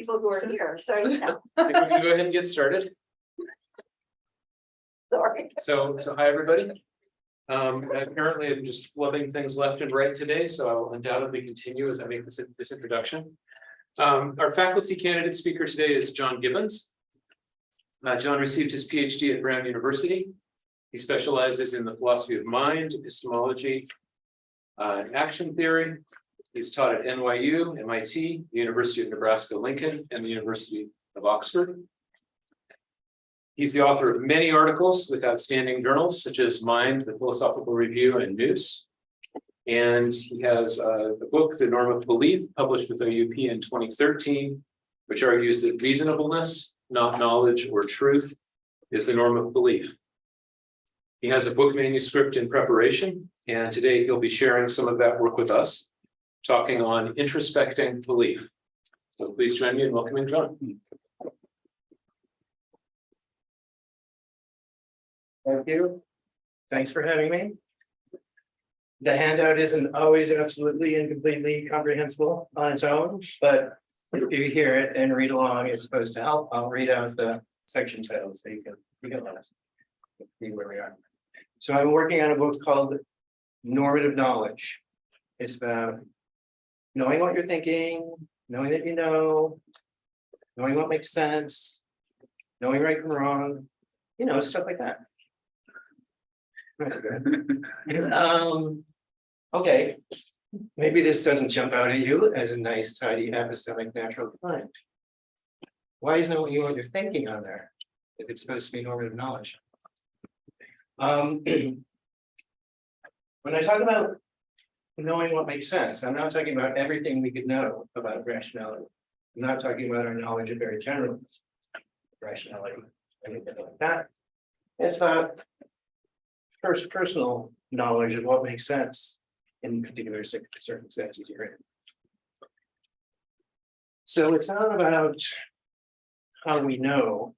people who are here, so, I think we can go ahead and get started. sorry. So hi, everybody. Apparently I'm just flubbing things left and right today, so I will undoubtedly continue as I make this introduction. Our faculty candidate speaker today is John Gibbons. John received his PhD at Brown University. He specializes in the philosophy of mind, epistemology, and action theory. He's taught at NYU, MIT, the University of Nebraska-Lincoln, and the University of Oxford. He's the author of many articles with outstanding journals, such as Mind, the Philosophical Review, and News. And he has the book, The Norm of Belief, published with OUP in 2013, which argues that reasonableness, not knowledge or truth, is the norm of belief. He has a book manuscript in preparation, and today he'll be sharing some of that work with us, talking on introspecting belief. So please join me in welcoming John. Thank you. Thanks for having me. The handout isn't always absolutely and completely comprehensible on its own, but if you hear it and read along, it's supposed to help. I'll read out the section titles so you can let us see where we are. So I'm working on a book called Normative Knowledge. It's about knowing what you're thinking, knowing that you know, knowing what makes sense, knowing right from wrong, stuff like that. Okay, maybe this doesn't jump out at you as a nice, tidy, epistemic natural kind. Why isn't it what you're thinking on there if it's supposed to be normative knowledge? When I talk about knowing what makes sense, I'm not talking about everything we could know about rationality. I'm not talking about our knowledge of very general rationality, anything like that. It's about first personal knowledge of what makes sense in particular circumstances you're in. So it's not about how we know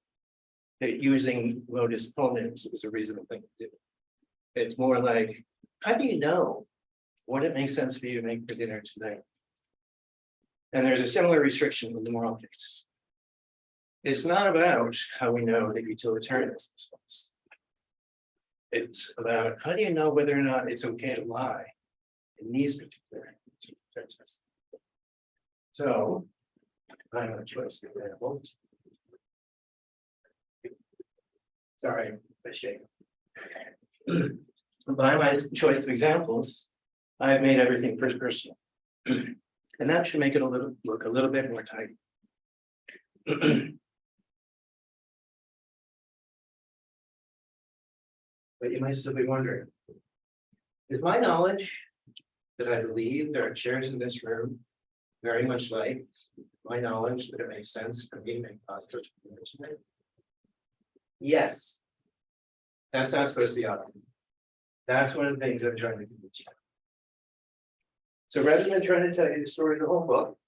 that using modus ponens is a reasonable thing to do. It's more like, how do you know what it makes sense for you to make for dinner tonight? And there's a similar restriction in the moral case. It's not about how we know that utilitarianism is false. It's about how do you know whether or not it's okay to lie in these particular circumstances. So I have a choice of examples. Sorry, I shake. By my choice of examples, I've made everything first person. And that should make it look a little bit more tidy. But you might still be wondering, is my knowledge that I believe there are chairs in this room very much like my knowledge that it makes sense for me to make positive information? Yes. That's not supposed to be obvious. That's one of the things I'm trying to convince you. So rather than trying to tell you the story of the whole book,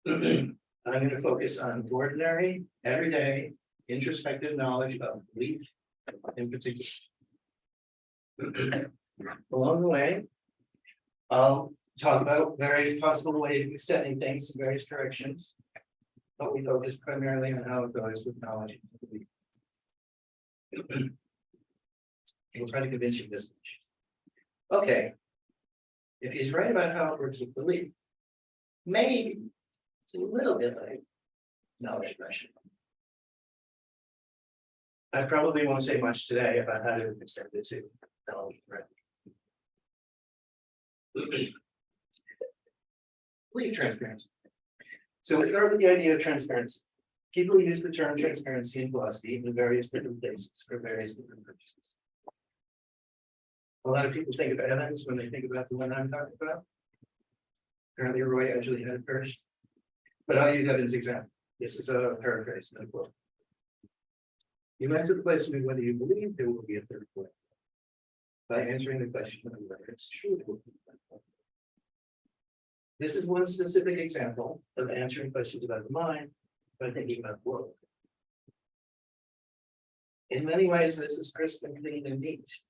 I'm going to focus on ordinary, everyday, introspective knowledge of belief in particular. Along the way, I'll talk about various possible ways of extending things in various directions, but we focus primarily on how it goes with knowledge and belief. We'll try to convince you this much. Okay, if he's right about how it works with belief, maybe it's a little bit like knowledge pressure. I probably won't say much today about how to extend it to knowledge pressure. Belief transparency. So we start with the idea of transparency. People use the term transparency in philosophy in various different places for various different purposes. A lot of people think of Evans when they think about the one I'm talking about. Apparently Roy actually had it first. But I'll use Evans' example. This is a paraphrase, no quote. You answer the question of whether you believe there will be a third way by answering the question of whether it's true. This is one specific example of answering questions about the mind by thinking about the world. In many ways, this is crisp and clean and neat.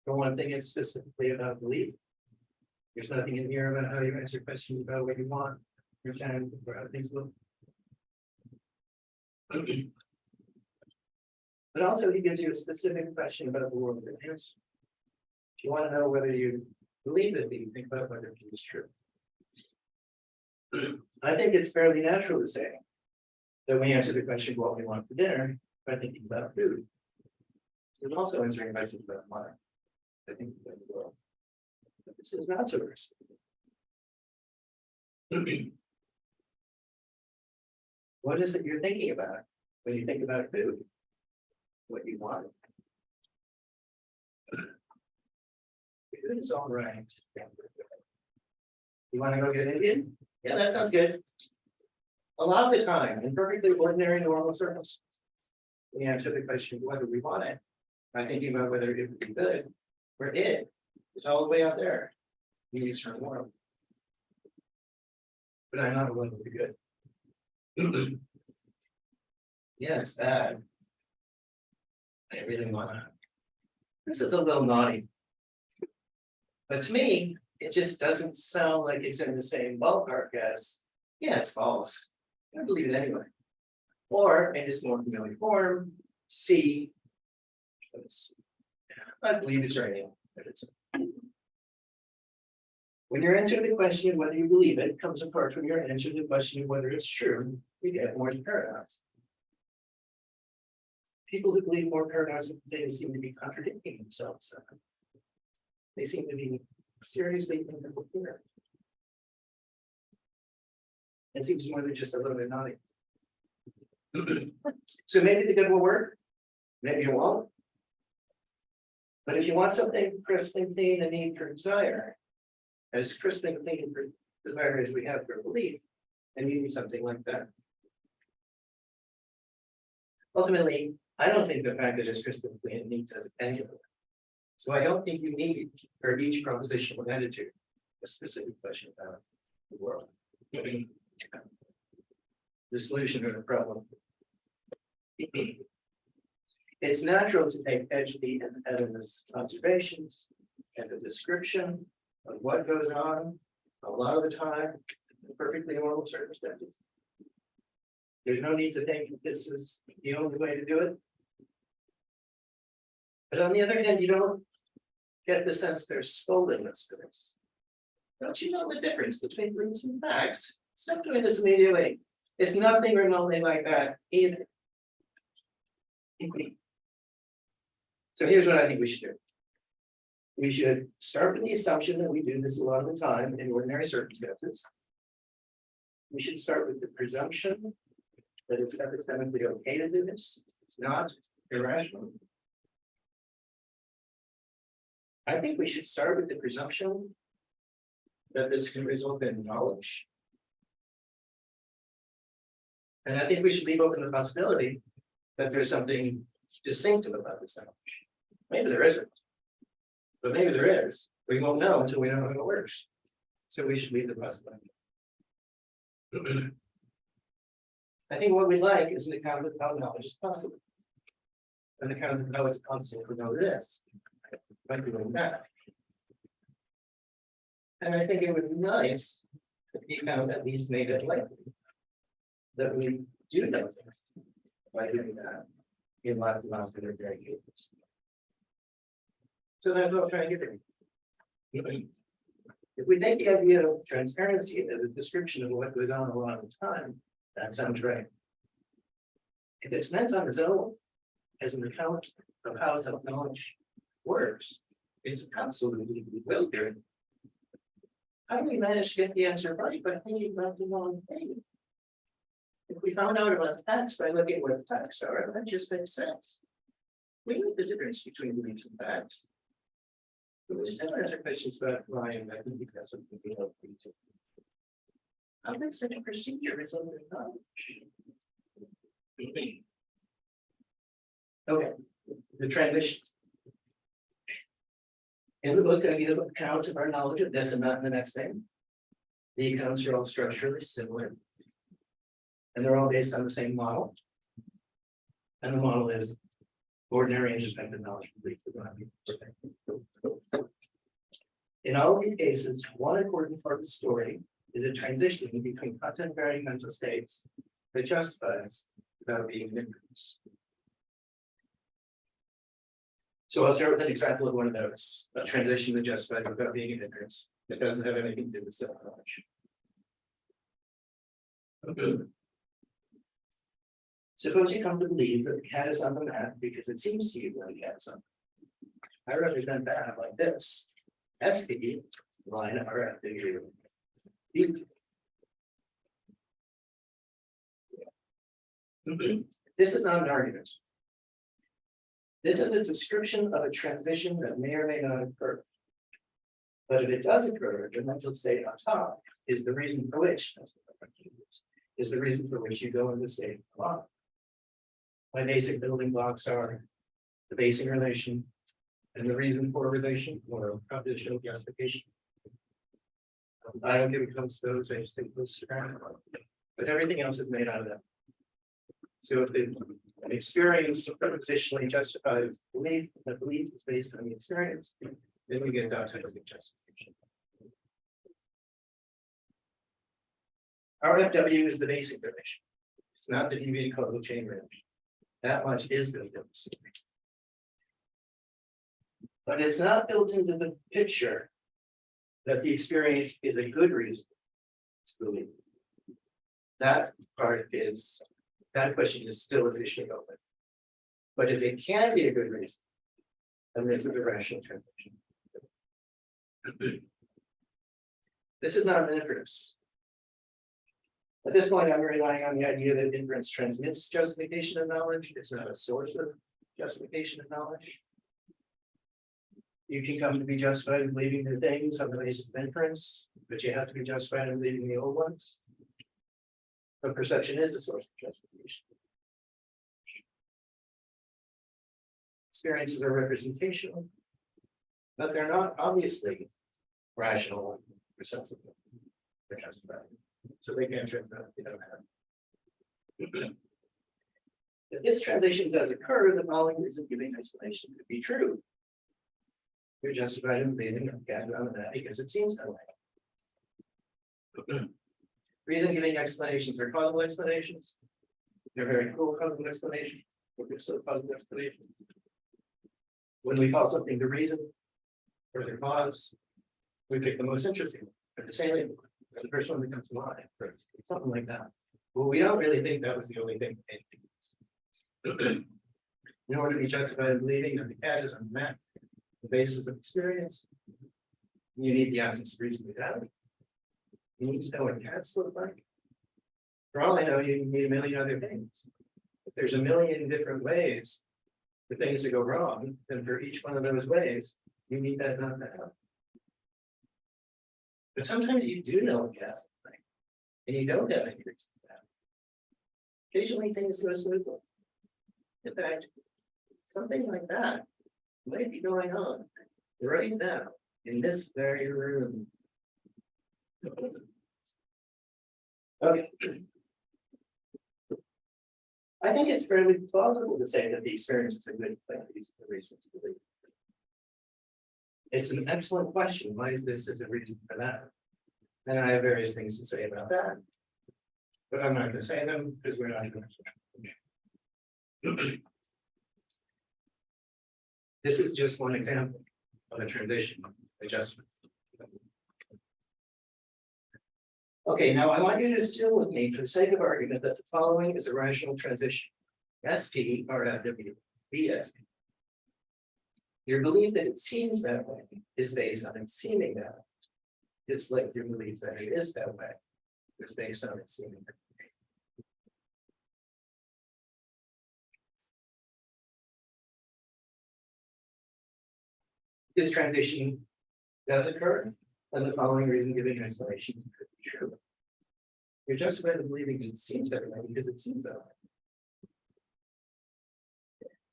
For one thing, it's specifically about belief. There's nothing in here about how you answer questions about what you want You're trying to figure out things look. But also he gives you a specific question about the world and answer. If you want to know whether you believe it, you think about whether it is true. I think it's fairly natural to say that we answer the question what we want for dinner by thinking about food. We're also answering questions about why I think about the world. But this is not so risky. What is it you're thinking about when you think about food? What you want? Food is all right. You want to go get Indian? Yeah, that sounds good. A lot of the time, in perfectly ordinary normal circles, we answer the question whether we want it by thinking about whether it would be good, or it is all the way out there in the external world. But I'm not alone with the good. Yeah, it's bad. I really want to. This is a little naughty. But to me, it just doesn't sound like it's in the same ballpark as, yeah, it's false. I believe it anyway. Or in this more familiar form, C. I believe it's raining, but it's. When you're answering the question of whether you believe it comes apart from your answer to the question of whether it's true, we get more paradox. People who believe more paradoxical things seem to be contradicting themselves. They seem to be seriously incoherent. It seems more than just a little bit naughty. So maybe the good will work, maybe it won't. But if you want something crisp and clean and need for desire, as crisp and clean for desire as we have for belief, then you need something like that. Ultimately, I don't think the fact that it's crisp and clean and neat does any of it. So I don't think you need for each propositional attitude a specific question about the world. The solution to the problem. It's natural to take Edgley and Adams' observations as a description of what goes on a lot of the time in perfectly normal circumstances. There's no need to think that this is the only way to do it. But on the other hand, you don't get the sense there's scoldingness for this. Don't you know the difference between beliefs and facts? Stop doing this immediately. It's nothing remotely like that either. So here's what I think we should do. We should start with the assumption that we do this a lot of the time in ordinary circumstances. We should start with the presumption that it's epistemically okay to do this. It's not irrational. I think we should start with the presumption that this can result in knowledge. And I think we should leave open the possibility that there's something distinctive about this knowledge. Maybe there isn't, but maybe there is. We won't know until we know how it works. So we should leave the possibility. I think what we like is an account of how knowledge is possible. An account of how it's possible to know this. By doing that. And I think it would be nice if the account at least made it likely that we do know things by doing that in lots of very cases. So that's what I'm trying to get at. If we take the idea of transparency as a description of what goes on a lot of the time, that sounds right. If it's meant on its own as an account of how self-knowledge works, it's absolutely bewildering. How do we manage to get the answer right by thinking about the wrong thing? If we found out about facts by looking at what facts are, that just makes sense. We know the difference between beliefs and facts. But we still answer questions about why and method because of the being of belief. How does such a procedure result in knowledge? Okay, the transitions. In the book, I give accounts of our knowledge of this and that and the next thing. The accounts are all structurally similar. And they're all based on the same model. And the model is ordinary introspective knowledge. In all of these cases, one important part of the story is a transition between contemporary mental states that justifies without being an inference. So I'll start with an example of one of those, a transition that justifies without being an inference. It doesn't have anything to do with self-knowledge. Suppose you come to believe that the cat is on the mat because it seems to you that the cat is on. I represent that like this. SP line RF degree. This is not an argument. This is a description of a transition that may or may not occur. But if it does occur, the mental state on top is the reason for which you go into state of thought. My basic building blocks are the basic relation and the reason for a relation or propositional justification. I don't give it comes to those, I just think those are, but everything else is made out of that. So if the experience propositionally justifies belief, the belief is based on the experience, then we get doxastic justification. RFW is the basic relation. It's not the deviant causal chain relation. That much is built into the story. But it's not built into the picture that the experience is a good reason to believe. That question is still officially open. But if it can be a good reason, then this is a rational transition. This is not an inference. At this point, I'm relying on the idea that inference transmits justification of knowledge. It's not a source of justification of knowledge. You can come to be justified in believing new things on the basis of inference, but you have to be justified in believing the old ones. But perception is a source of justification. Experiences are representational, but they're not obviously rational or sensible. They're justified. So they can't trip that they don't have. If this transition does occur, the following reason giving explanation could be true. You're justified in believing that because it seems that way. Reason giving explanations are causal explanations. They're very cool causal explanations. They're so causal explanations. When we call something the reason or the cause, we pick the most interesting, or the salient, or the first one that comes to mind, or something like that. Well, we don't really think that was the only thing. In order to be justified in believing that the cat is on the mat, the basis of experience, you need the absence of reason to doubt. You need to know what cats look like. For all I know, you need a million other things. If there's a million different ways for things to go wrong, then for each one of those ways, you need that not to happen. But sometimes you do know what cats look like, and you don't have any reason for that. Occasionally things go smoothly. In fact, something like that might be going on right now in this very room. Okay. I think it's fairly plausible to say that the experience is a good thing. These are the reasons to believe. It's an excellent question. Why is this as a reason for that? And I have various things to say about that. But I'm not going to say them because we're not going to. This is just one example of a transition adjustment. Okay, now I want you to assume with me, for the sake of argument, that the following is a rational transition. SP, RFW, BSP. Your belief that it seems that way is based on it seeming that way. It's like your belief that it is that way is based on it seeming that way. This transition does occur, and the following reason giving explanation could be true. You're justified in believing it seems that way because it seems that way.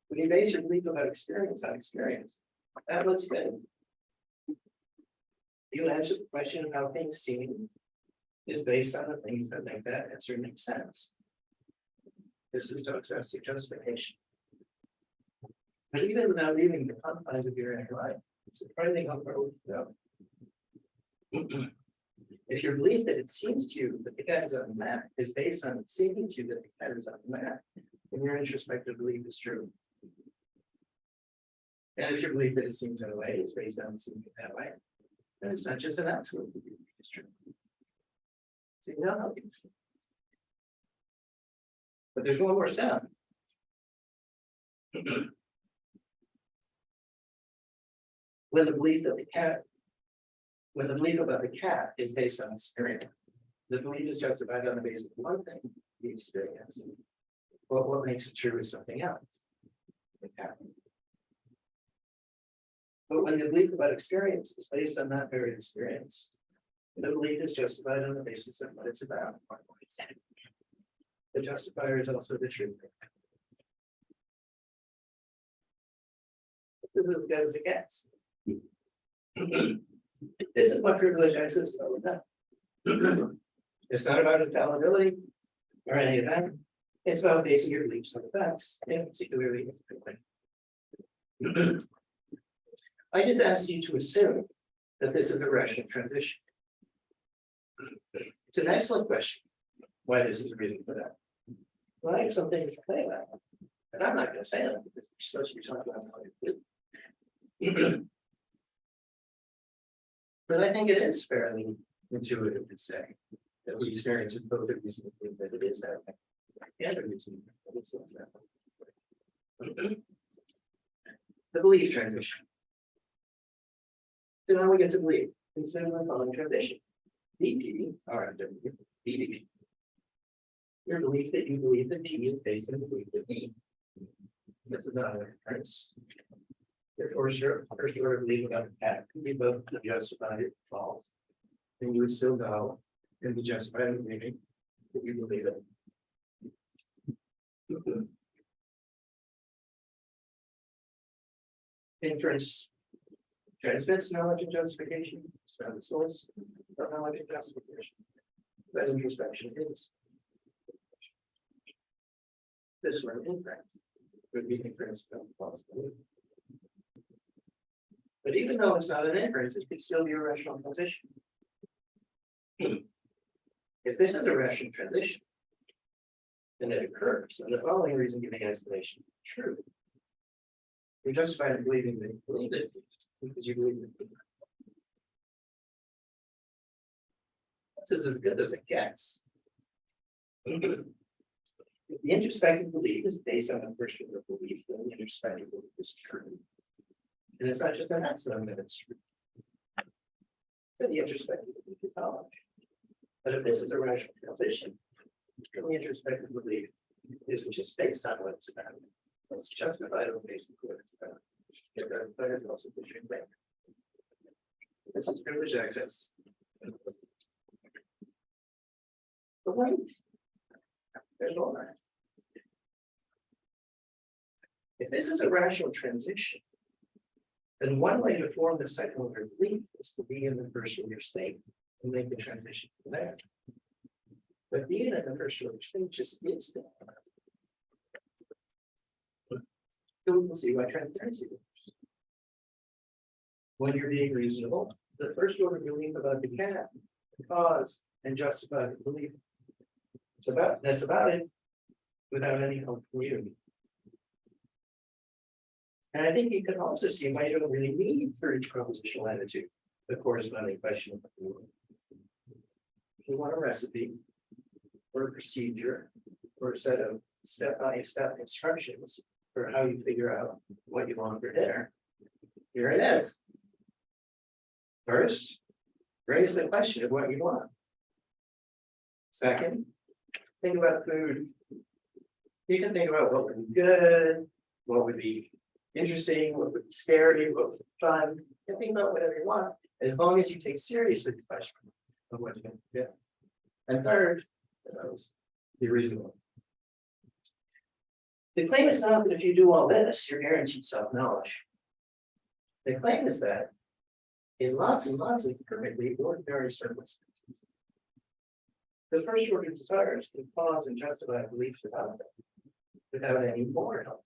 When you base your belief about experience on experience, that looks good. You answer the question of how things seem is based on the things that make that answer make sense. This is doxastic justification. But even without leaving the confines of your inner life, it's surprising how far we can go. If your belief that it seems to you that the cat is on the map is based on it seeming to you that the cat is on the map, then your introspective belief is true. And if your belief that it seems that way is based on it seeming that way, then it's not just an absolute belief, it's true. So you know how things. But there's one more step. When the belief that the cat, when the belief about the cat is based on experience, the belief is justified on the basis of one thing, the experience. But what makes it true is something else. The cat. But when the belief about experience is based on that very experience, the belief is justified on the basis of what it's about. The justifier is also the truth. This is as good as it gets. This is what privilege access is all about. It's not about infallibility or any of that. It's about basing your beliefs on the facts, and particularly. I just asked you to assume that this is a rational transition. It's an excellent question. Why this is a reason for that? Well, I have some things to say about it, but I'm not going to say them because we're supposed to be talking about how to do. But I think it is fairly intuitive to say that we experience is both a reason to believe that it is that way, and a reason that it's not that way. The belief transition. So now we get to believe. Consider the following transition. DP, RFW, BDP. Your belief that you believe that P is based on the belief that P. This is not a difference. Therefore, your first order belief about the cat can be both justified or false. And you would still go and be justified in believing that you believe it. Inference transmits knowledge and justification. So the source of knowledge and justification. That introspection is. This one inference would be inference of false belief. But even though it's not an inference, it could still be a rational transition. If this is a rational transition, then it occurs, and the following reason giving explanation is true. You're justified in believing that you believe it because you believe it. This is as good as it gets. If the introspective belief is based on the first order belief, then the introspective belief is true. And it's not just an accident that it's true. Then the introspective belief is knowledge. But if this is a rational transition, then the introspective belief isn't just based on what it's about. It's justified on the basis of what it's about. It's also the same thing. This is privilege access. But wait, there's more. If this is a rational transition, then one way to form the second order belief is to be in the first order state and make the transition from there. But being in the first order state just is that. So we can see why transparency works. When you're being reasonable, the first order belief about the cat, the cause, and justify the belief. That's about it without any help from you. And I think you can also see why you don't really need for each propositional attitude the corresponding question of the word. If you want a recipe or a procedure or a set of step-by-step instructions for how you figure out what you want for dinner, here it is. First, raise the question of what you want. Second, think about food. You can think about what would be good, what would be interesting, what would be scary, what would be fun. You can think about whatever you want, as long as you take seriously the question of what you're going to do. And third, be reasonable. The claim is not that if you do all this, you're guaranteed self-knowledge. The claim is that in lots and lots of perfectly ordinary circumstances, the first order desires to pause and justify beliefs about them without any more help.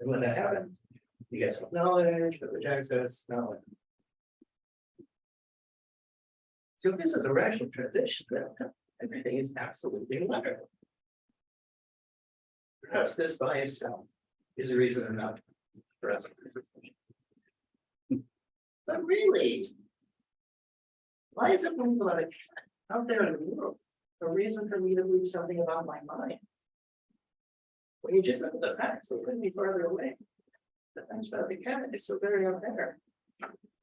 And when that happens, you get self-knowledge, privilege access, knowledge. So this is a rational transition. Everything is absolutely wonderful. Perhaps this by itself is a reason enough for us. But really, why is it like out there in the world a reason for me to believe something about my mind? When you just look at the facts, they couldn't be farther away. The facts about the cat is so very out there.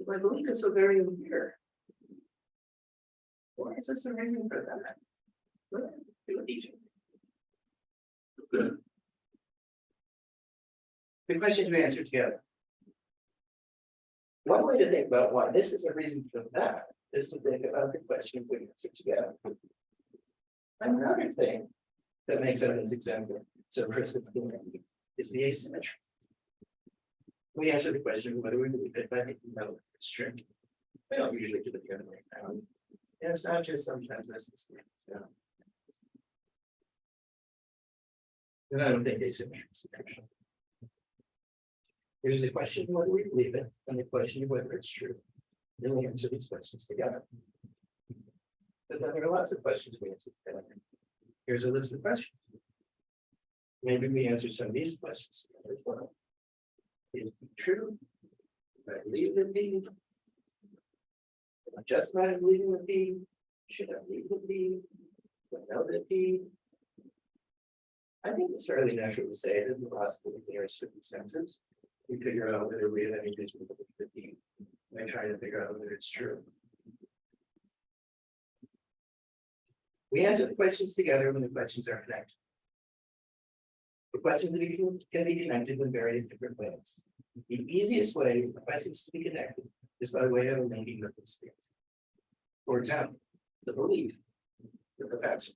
My belief is so very in here. Why is this a reason for that? Do it each. The questions we answer together. One way to think about why this is a reason for that is to think about the question we answer together. Another thing that makes evidence example so crystal clear is the asymmetry. We answer the question whether we believe it, but I think we know it's true. We don't usually do it the other way around. And it's not just sometimes that's the same. And I don't think asymmetry is actually. Here's the question whether we believe it, and the question of whether it's true. Then we answer these questions together. But then there are lots of questions we answer together. Here's a list of questions. Maybe we answer some of these questions together as well. Is it true? Do I believe it be? Am I justified in believing it be? Should I believe it be? Do I know that it be? I think it's fairly natural to say that the philosophy there are circumstances. We figure out whether we have any reason to believe it be. I try to figure out whether it's true. We answer the questions together when the questions are connected. The questions can be connected in various different ways. The easiest way for questions to be connected is by way of a linking with the state. For example, the belief that the facts are.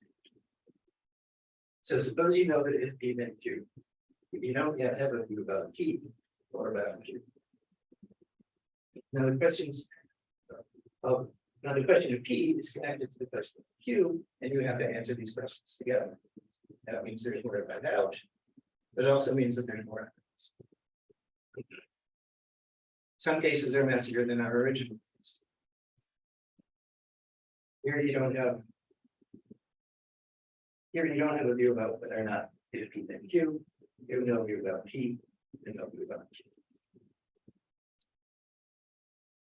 So suppose you know that if P meant Q, you don't yet have a view about P or about Q. Now the questions now the question of P is connected to the question of Q, and you have to answer these questions together. That means there's more of a doubt, but it also means that there's more evidence. Some cases are messier than our original case. Here you don't have a view about whether or not it is P then Q. You have no view about P and no view about Q.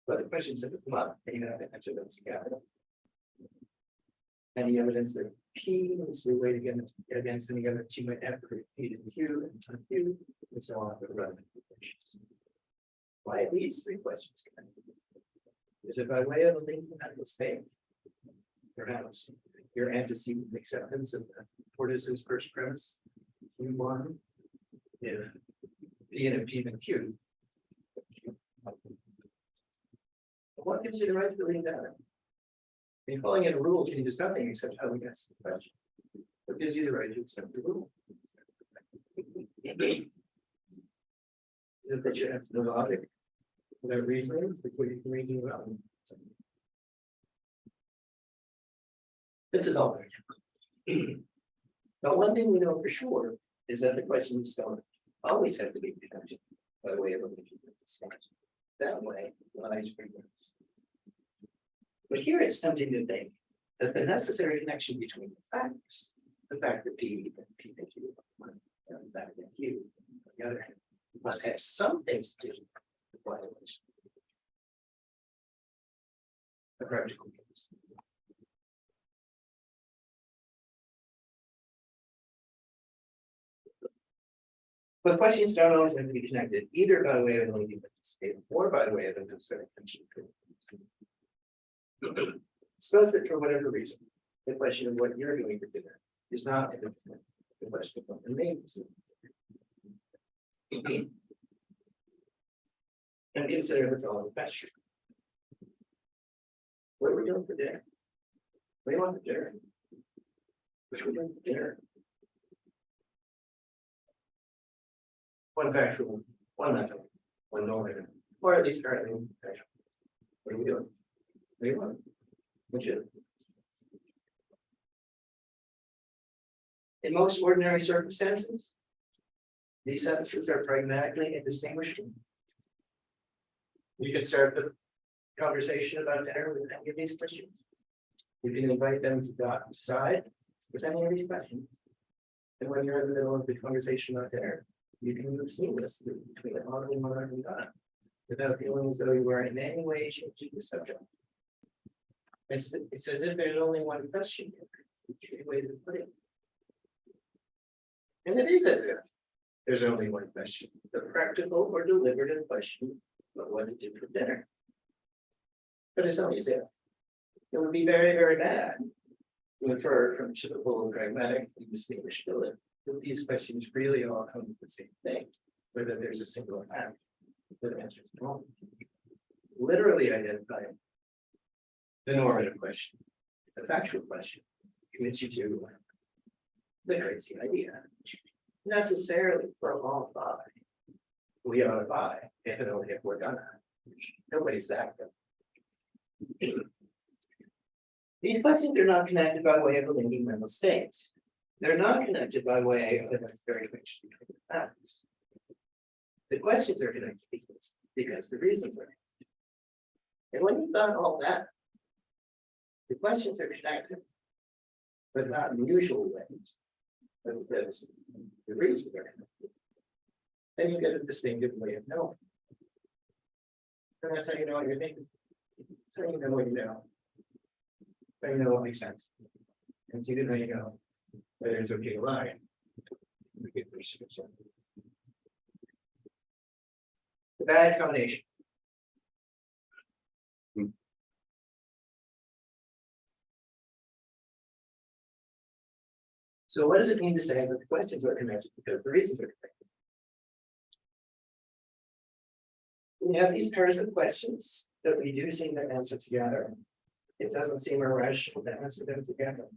But the questions that come up, and you have to answer those together. Any evidence that P is weighed against any other two might have for P and Q and Q, and so on for the relevant questions. Why are these three questions connected? Is it by way of a link that will stay? Perhaps your antecedent acceptance of the Portis's first premise, Q1, if P and P and Q. What gives you the right to believe that? In calling it a rule changes nothing except how we answer the question. What gives you the right to accept the rule? Is it that you have no logic, no reasoning, before you can reason about it? This is all very difficult. But one thing we know for sure is that the questions don't always have to be connected by way of a link. That way lies frequency. But here it's tempting to think that the necessary connection between the facts, the fact that P and Q, and the fact that Q, on the other hand, must have some things to do with violation. A practical case. But questions don't always have to be connected, either by way of a linking with the state or by way of a necessary connection. Suppose that for whatever reason, the question of what you're doing for dinner is not independent of the question of what the name is. And consider the following question. What are we doing for dinner? What do you want for dinner? Which we're doing for dinner? One factual, one mental, one normative, or at least currently factual. What are we doing? What do you want? What should? In most ordinary circumstances, these sentences are pragmatically indistinguishable. You can start the conversation about dinner with any of these questions. You can invite them to decide with any of these questions. And when you're in the middle of the conversation out there, you can move seamlessly between the on and on and on, without feeling as though you were in any way changing the subject. It's as if there's only one question, any way to put it. And it is as if there's only one question, the practical or deliberative question, but what to do for dinner. But it's only as if. It would be very, very bad to infer from typical pragmatic distinguishability that these questions really all come to the same thing, whether there's a single fact that answers no. Literally identifying the normative question, the factual question, commits you to the crazy idea. Necessarily prolonged by. We ought to buy, if and only if we're gonna. Nobody's that good. These questions are not connected by way of a linking mental state. They're not connected by way of a necessary connection between the facts. The questions are connected because the reasons are connected. And when you've done all that, the questions are connected, but not in usual ways. But because the reasons are connected. Then you get a distinctive way of knowing. And that's how you know what you're thinking. That's how you know what you know. Then you know what makes sense. And so you know you go, whether it's okay to lie. The bad combination. So what does it mean to say that the questions are connected because the reasons are connected? We have these pairs of questions that we do seem to answer together. It doesn't seem irrational to answer them together.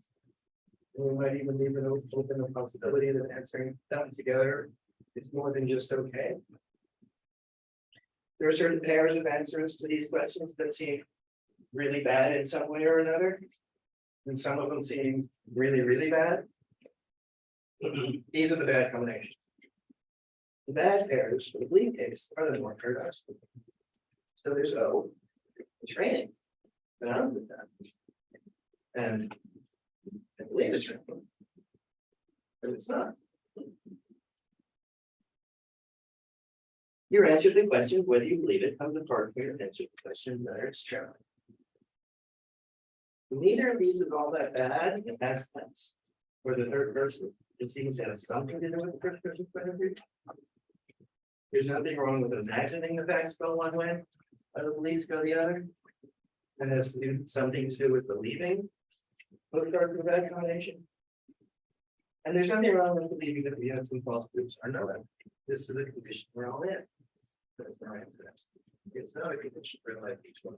And we might even leave it open the possibility that answering them together is more than just okay. There are certain pairs of answers to these questions that seem really bad in some way or another. And some of them seem really, really bad. These are the bad combinations. The bad pairs for the bleed case are the more paradoxical. So there's O, it's raining, but I'm with that. And I believe it's raining, but it's not. Your answer to the question, whether you believe it, comes apart from your answer to the question whether it's true. Neither of these is all that bad in the past tense. For the third person, it seems to have something to do with the first person point of view. There's nothing wrong with imagining the facts go one way, or the beliefs go the other. And it has to do something to do with believing both are the bad combination. And there's nothing wrong with believing that we have some false beliefs or no. This is the condition we're all in. That's no answer. It's not a condition for life each one.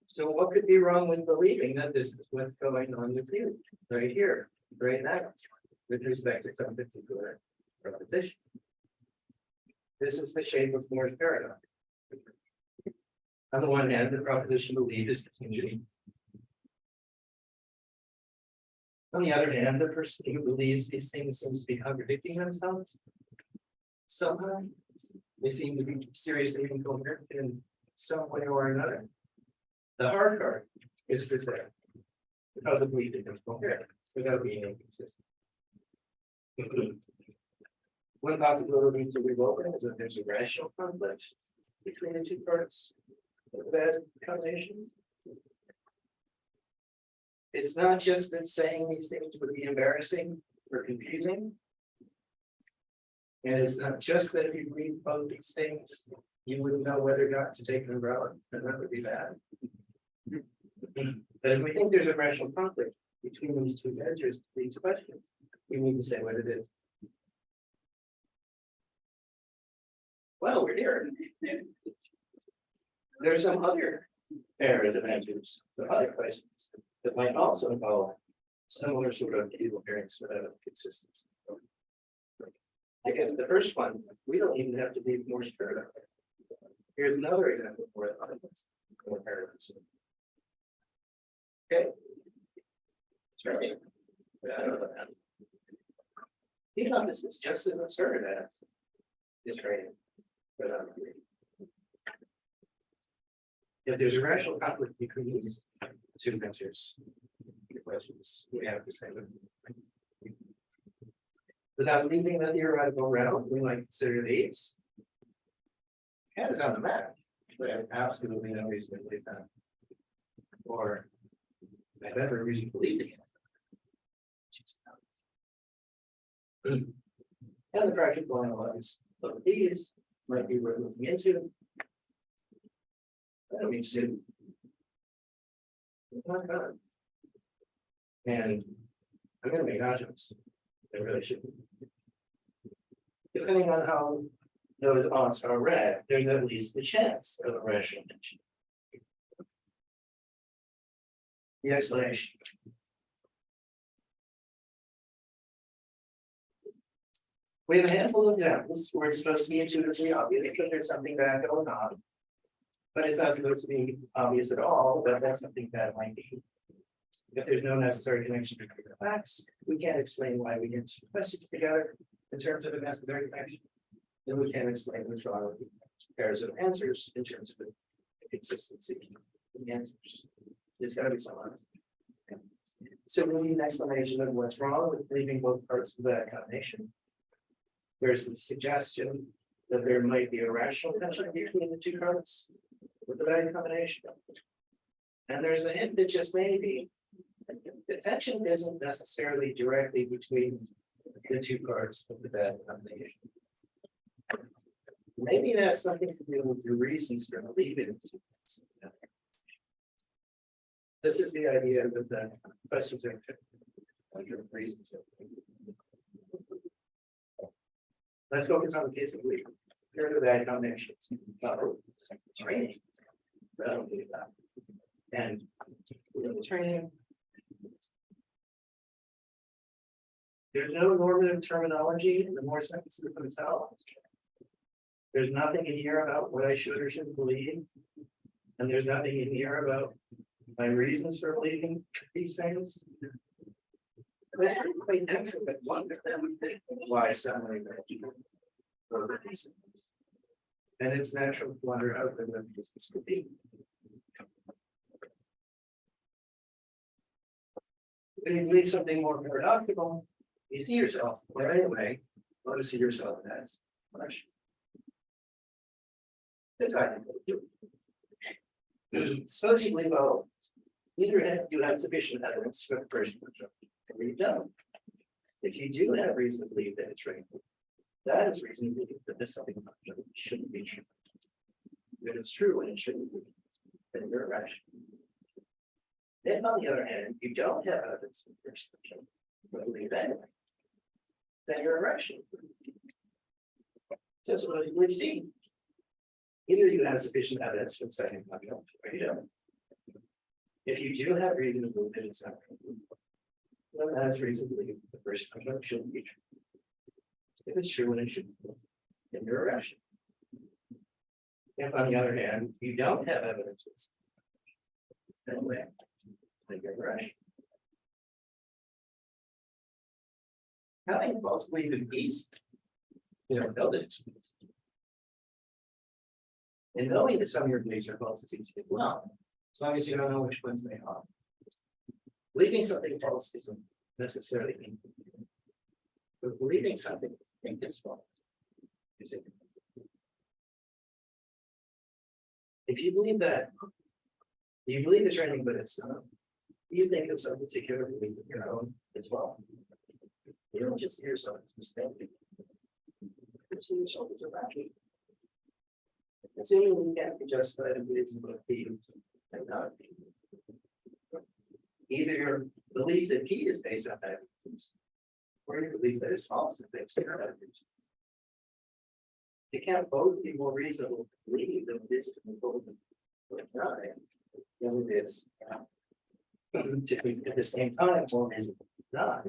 So what could be wrong with believing that this is what's going on with you right here, right now, with respect to some particular proposition? This is the shape of Moore's paradox. On the one hand, the proposition believed is contingent. On the other hand, the person who believes these things seems to be contradicting themselves. Somehow, they seem to be seriously incoherent in some way or another. The hard part is to say, how the belief becomes coherent without being inconsistent. One possibility to leave open is that there's a rational conflict between the two parts of that causation. It's not just that saying these things would be embarrassing or confusing. And it's not just that if you read both these things, you wouldn't know whether or not to take an umbrella, and that would be bad. But if we think there's a rational conflict between these two answers to these questions, we need to say what it is. Well, we're here. There's some other areas of answers to other questions that might also involve similar sort of evil variance without consistency. Because the first one, we don't even have to be more spirit of it. Here's another example for it. Okay. It's right. This is just as absurd as this training. If there's a rational conflict between these two answers. Your questions we have to say them. Without leaving the theoretical realm, we might consider these. Cat is on the map, but I have absolutely no reason to believe that. Or I have every reason to believe it. And the practical analysis of these might be worth looking into. I don't mean to. And I'm going to make arguments. I really should. Depending on how those odds are read, there's at least the chance of a rational dimension. The explanation. We have a handful of examples where it's supposed to be intuitively obvious that there's something bad going on. But it's not supposed to be obvious at all that that's something bad might be. If there's no necessary connection between the facts, we can't explain why we get two questions together in terms of a necessary connection. Then we can't explain what's wrong with the pairs of answers in terms of the consistency in the answers. It's got to be someone. So we need an explanation of what's wrong with leaving both parts of that combination. There's the suggestion that there might be a rational tension between the two parts with the value combination. And there's a hint that just maybe the tension isn't necessarily directly between the two parts of the bad combination. Maybe it has something to do with your reasons for believing. This is the idea that the questions are reasons. Let's focus on the case of belief. Here are the bad combinations. Training. And the training. There's no normative terminology in the more sentences themselves. There's nothing in here about what I should or shouldn't believe. And there's nothing in here about my reasons for believing these things. It's quite natural that one of them would think why somebody for these things. And it's natural to wonder how the business could be. When you believe something more paradoxical, you see yourself, or anyway, you want to see yourself as flesh. Suppose you believe, oh, either you have sufficient evidence for the first one, or you don't. If you do have reason to believe that it's right, that is reason to believe that this something shouldn't be true. That it's true and it shouldn't be, then you're irrational. If, on the other hand, you don't have evidence for the first one, but believe that anyway, then you're irrational. So suppose you believe C. Either you have sufficient evidence for the second object, or you don't. If you do have reason to believe that it's not true, then that's reason to believe the first object shouldn't be true. If it's true and it shouldn't be, then you're irrational. If, on the other hand, you don't have evidence for this, then you're irrational. Having a false belief is easy. You don't know that it's false. And knowing that some of your beliefs are false is easy to do well, as long as you don't know which ones they are. Believing something false isn't necessarily mean. But believing something you think is false is it. If you believe that, you believe the training, but it's not. You think of some particular belief of your own as well. You don't just see yourself as mistaken. You see yourself as irrational. Assuming you can't be justified in believing about P and not P. Either your belief that P is based on evidence, or your belief that it's false and based on evidence. It can't both be more reasonable to believe than it is to both deny than it is to at the same time more reasonable to deny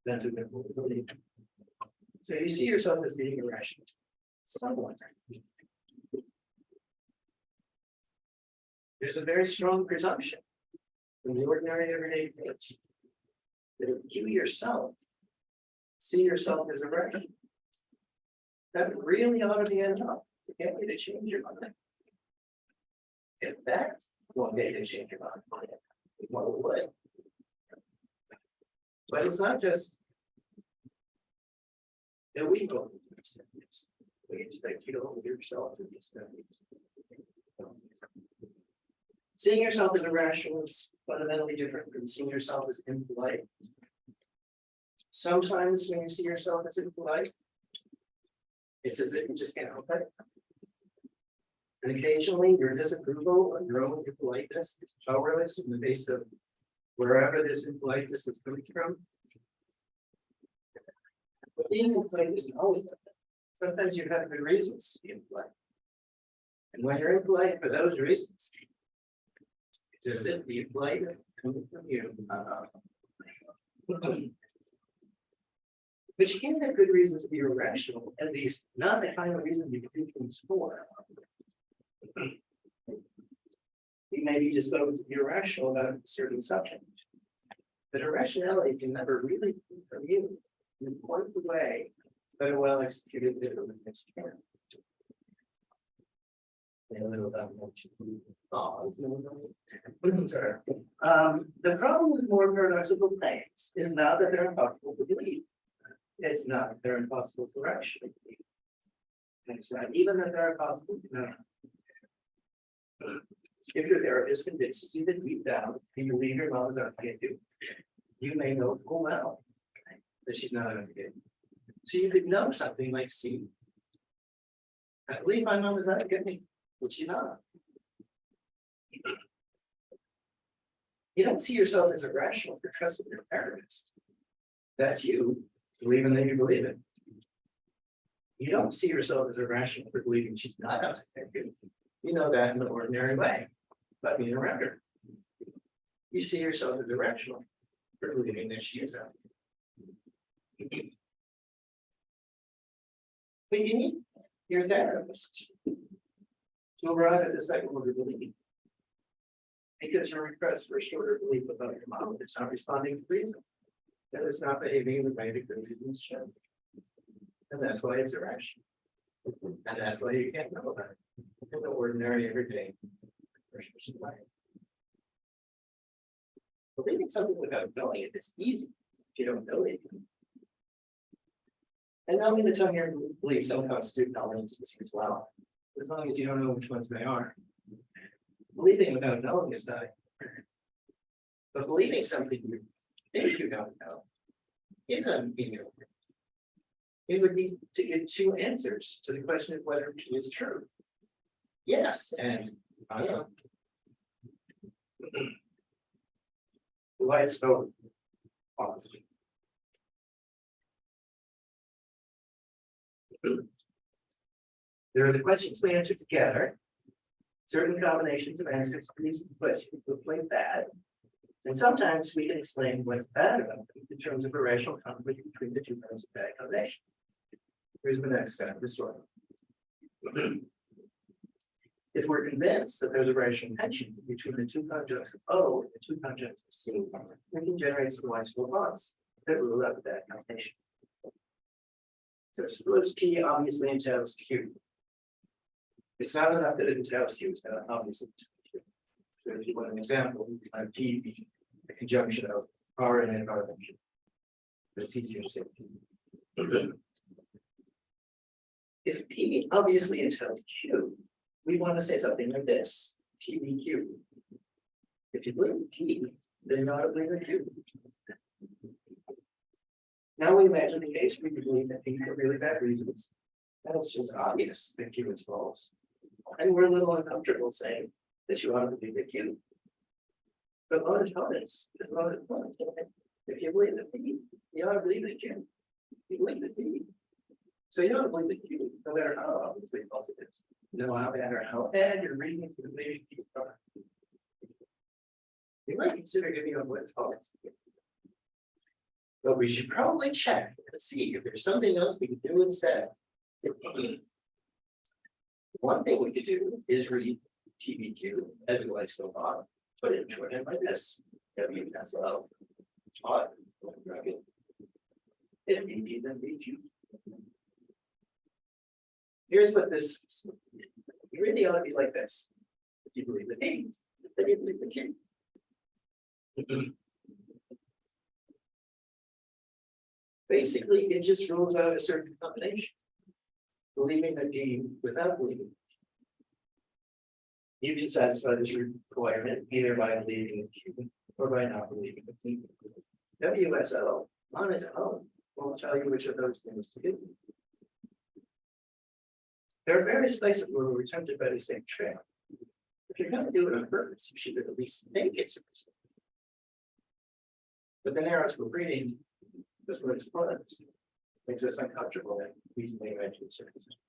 than to believe. So you see yourself as being irrational. Somewhat. There's a very strong presumption in the ordinary everyday case that if you yourself see yourself as irrational, that really ought to be enough to get you to change your mind. If that's one day to change your mind, in one way. But it's not just that we go through these things. We expect you to hold yourself to these things. Seeing yourself as irrational is fundamentally different from seeing yourself as impolite. Sometimes when you see yourself as impolite, it's as if you just can't help it. And occasionally your disapproval of your own impoliteness is powerless in the face of wherever this impoliteness is coming from. But being impolite isn't always that. Sometimes you have good reasons to be impolite. And when you're impolite for those reasons, it's as if the impolite is coming from you. But you can't have good reasons to be irrational, at least not the kind of reason you do things for. You may be disposed to be irrational about a certain subject. But irrationality can never really come from you in quite the way that a well-executed literalist can. The problem with more paradoxical claims is not that they're impossible to believe. It's not that they're impossible to actually believe. It's not even that they're impossible to know. If your therapist convinces you that deep down you believe your mom is out to get you, you may know full well that she's not out to get you. So you could know something like, see, I believe my mom is out to get me, but she's not. You don't see yourself as irrational for trusting your therapist. That's you believing that you believe it. You don't see yourself as irrational for believing she's not out to get you. You know that in the ordinary way, by being around her. You see yourself as irrational for believing that she is out. But you need your therapist to arrive at the second order belief. Because your request for a shorter belief about your mom is not responding to reason. That it's not behaving in the way that good reasons should. And that's why it's irrational. And that's why you can't know about it in the ordinary everyday person life. Believing something without knowing it is easy if you don't know it. And knowing that some of your beliefs don't constitute knowledge as well, as long as you don't know which ones they are. Believing without knowing is not. But believing something you think you don't know is unbelievable. It would be to give two answers to the question of whether it is true. Yes, and I know. Why it's so opposite. There are the questions we answer together. Certain combinations of answers to these questions look like bad. And sometimes we can explain what's bad about them in terms of a rational conflict between the two kinds of bad combination. Here's the next step, the story. If we're convinced that there's a rational tension between the two conjuncts of O and the two conjuncts of C, we can generate some logical bonds that rule out the bad combination. So suppose P obviously entails Q. It's not enough that it entails Q, it's not obviously Q. So if you want an example, we can have P be a conjunction of R and N R than Q. But it's easier to say P. If P obviously entails Q, we want to say something like this, PBQ. If you believe P, then you ought to believe in Q. Now we imagine the case where you believe that P for really bad reasons. And it's just obvious that Q is false. And we're a little uncomfortable saying that you ought to believe in Q. But a lot of opponents, if you believe in P, you ought to believe in Q. You believe in P. So you don't believe in Q, no matter how obviously false it is. No matter how bad you're reading into the believing Q are. You might consider giving up what opponents. But we should probably check and see if there's something else we can do instead. One thing we could do is read TBQ as it likes to go on, put it in shorthand like this. WSL. If BB, then BQ. Here's what this is. You really ought to be like this. If you believe the P, then you believe the Q. Basically, it just rules out a certain combination. Believing that P without believing. You can satisfy this requirement either by believing in Q or by not believing in Q. WSO on its own won't tell you which of those things to do. There are various places where we're tempted by the same trail. If you're going to do it on purpose, you should at least think it's a mistake. But the narrows we're reading, this looks fun. Makes us uncomfortable in reasonably imagined circumstances.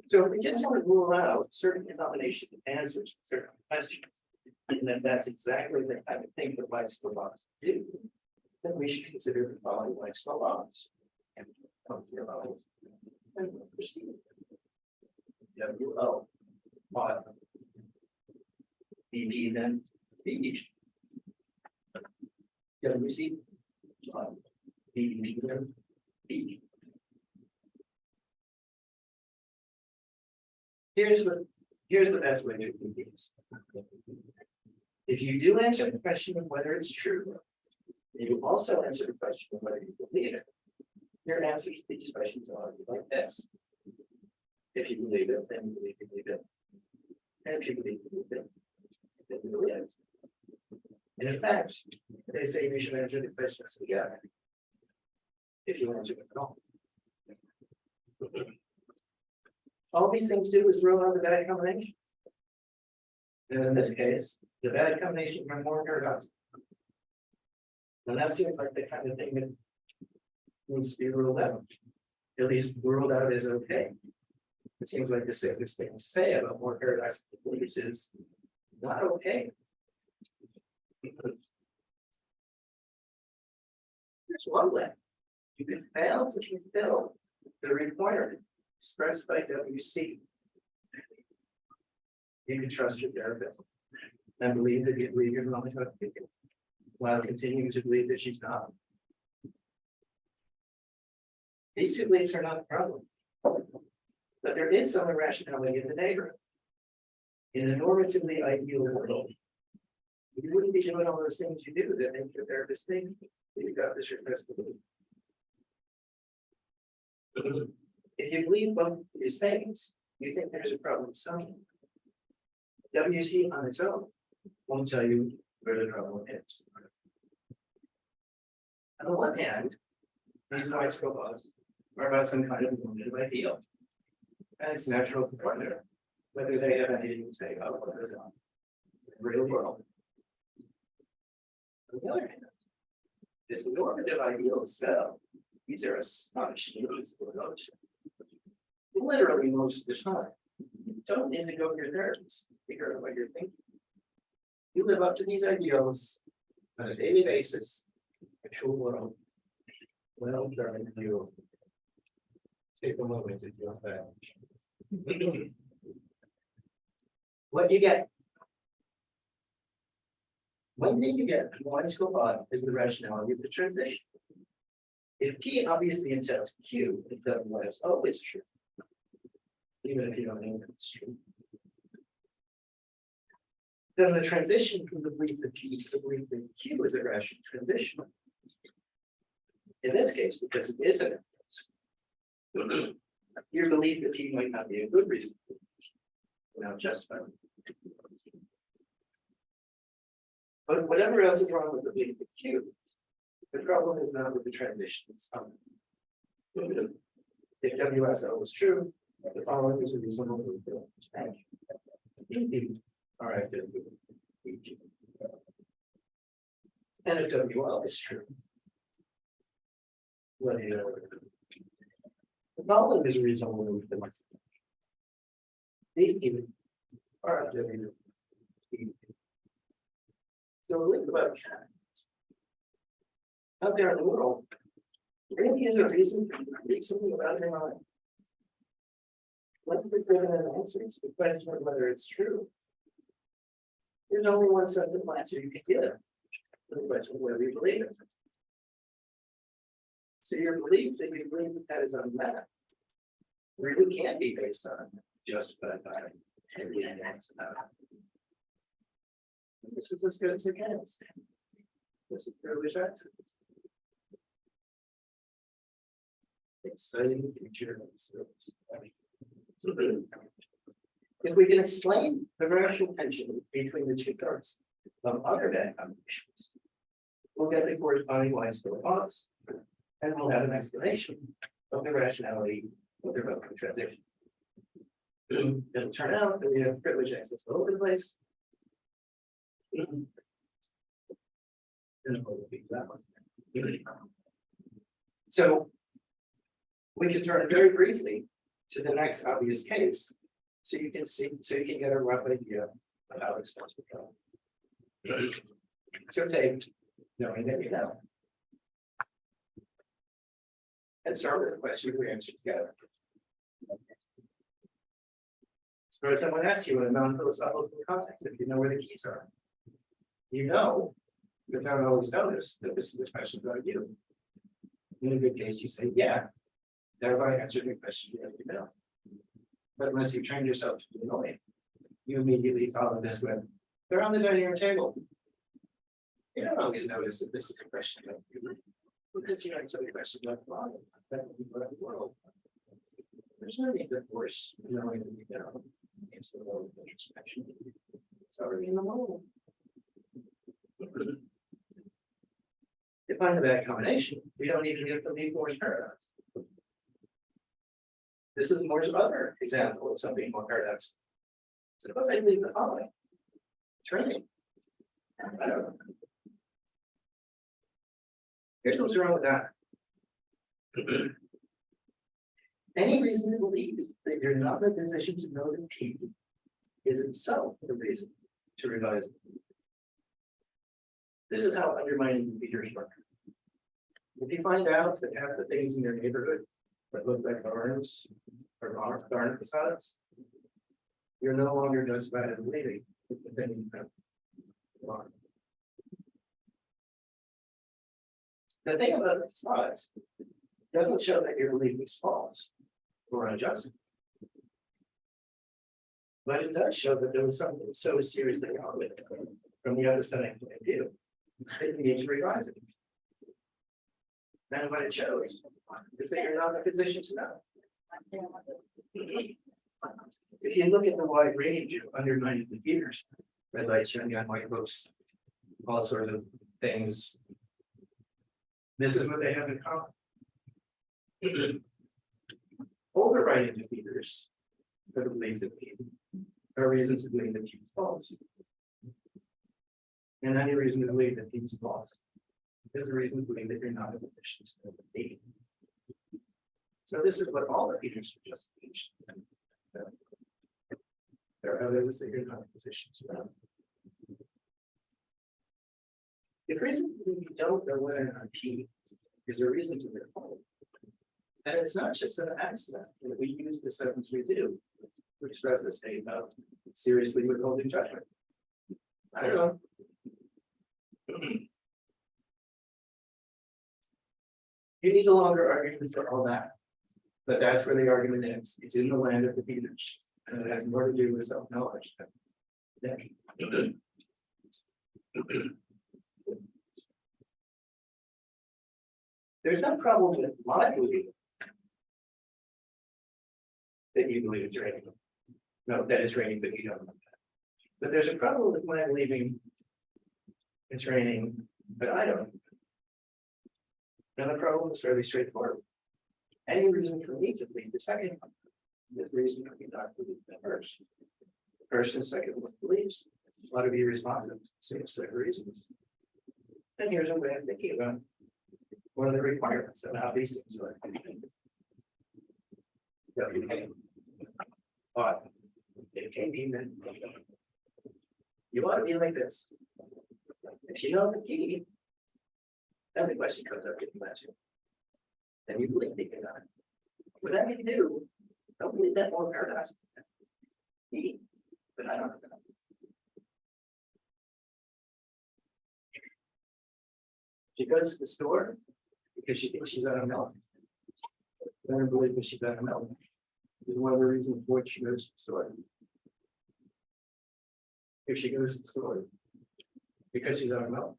So if we just want to rule out certain combination of answers to certain questions, and then that's exactly the kind of thing that Weiss-Furth laws do, then we should consider the following Weiss-Furth laws. And come to your laws. And we'll proceed. WO. What? BP then B. WC. B then B. Here's the best way to do these. If you do answer the question of whether it's true, you also answer the question of whether you believe it. Your answers to these questions are like this. If you believe it, then you believe it. And if you believe it, then you believe it. And in fact, they say we should answer the questions together. If you answer them at all. All these things do is rule out the bad combination. And in this case, the bad combination are more paradoxical. And that seems like the kind of thing that needs to be ruled out. At least ruled out is okay. It seems like the safest thing to say about more paradoxical beliefs is not okay. There's one way. You can fail to fulfill the requirement expressed by WC. You can trust your therapist and believe that you believe you're only going to pick it, while continuing to believe that she's not. These two beliefs are not a problem, but there is some irrationality in the neighborhood. In a normatively ideal world, you wouldn't be doing all those things you do that make your therapist think that you got this request to believe. If you believe both these things, you think there's a problem somewhere. WC on its own won't tell you where the problem is. On the one hand, these Weiss-Furth laws are about some kind of normative ideal. And it's natural to wonder whether they have anything to say about what goes on in the real world. On the other hand, this normative ideal spell, these are astonishing. Literally most of the time. You don't need to go to your therapist to figure out what you're thinking. You live up to these ideals on a daily basis. Actual world. Well done, you. Take a moment if you want that. What you get? One thing you get from Weiss-Furth law is the rationality of the transition. If P obviously entails Q, it doesn't let us always true. Even if you don't know it's true. Then the transition from the belief that P to the belief that Q is a rational transition. In this case, because it is an your belief that P might not be a good reason without justifying. But whatever else is wrong with the belief that Q, the problem is not with the transition itself. If WSO is true, the following is a reasonable belief that all right. And if WL is true, well, the following is a reasonable belief that all right. So think about cats. Out there in the world, really is a reason to read something about their mind. Let's be given an answer to the question of whether it's true. There's only one sensible answer you can give. The question of whether you believe it. So your belief that you believe that is unmet really can't be based on justified by any evidence about it. This is as good as it gets. This is privilege access. Exciting future. If we can explain the rational tension between the two parts of other bad combinations, we'll get the corresponding lines for the bonds, and we'll have an explanation of the rationality of the relative transition. It'll turn out that we have privilege access all over the place. So we can turn it very briefly to the next obvious case, so you can see, so you can get a rough idea of how it's supposed to go. So take knowing that you know, and start with a question we answer together. Suppose someone asks you in a non-philosophical context if you know where the keys are. You know, but don't always notice that this is a question about you. In a good case, you say, yeah, thereby answering the question you know. But unless you train yourself to be annoying, you immediately follow this with, they're on the dining room table. You don't always notice that this is a question about you. Because you answer the question about the world. That would be about the world. There's no need to force knowing that you know against the world of introspection. It's already in the world. To find the bad combination, we don't even get to leave Moore's paradox. This is Moore's other example of something more paradox. Suppose I leave the following. Training. I don't know. Here's what's wrong with that. Any reason to believe that you're not in a position to know the P is itself a reason to revise it. This is how undermining computers work. If you find out that half the things in your neighborhood that look like barns or barn facades, you're no longer justified in believing that the thing barn. The thing about the facades doesn't show that your belief is false or unjust. But it does show that there was something so seriously wrong with it from the understanding point of view that you need to revise it. And what it shows is that you're not in a position to know. If you look at the wide range of undermining computers, red light showing on white books, all sorts of things, this is what they have in common. Overriding defeaters for the belief that are reasons to believe that P is false. And any reason to believe that P is false. There's a reason to believe that you're not in a position to know the P. So this is what all the features are justification. There are others that you're not in a position to know. If reason to believe you don't know whether or not P is a reason to know. And it's not just an accident that we use the sentence we do to express the state of seriously withholding judgment. I don't know. You need a longer argument for all that. But that's where the argument is. It's in the land of the defeaters. And it has more to do with self-knowledge. There's no problem with my belief that you believe it's raining. No, that it's raining, but you don't know that. But there's a problem with my believing it's raining, but I don't. And the problem is fairly straightforward. Any reason for me to believe the second, the reason for me not to believe the first. The first and second beliefs ought to be responsive to the same set of reasons. And here's a way of thinking about one of the requirements of how these things work. But it can be that you ought to be like this. If you know the key, then the question comes up if you imagine. Then you believe it or not. Whatever you do, don't believe that more paradox. But I don't know. She goes to the store because she thinks she's out of milk. I don't believe that she's out of milk. This is one of the reasons why she goes to the store. If she goes to the store Because she's on milk.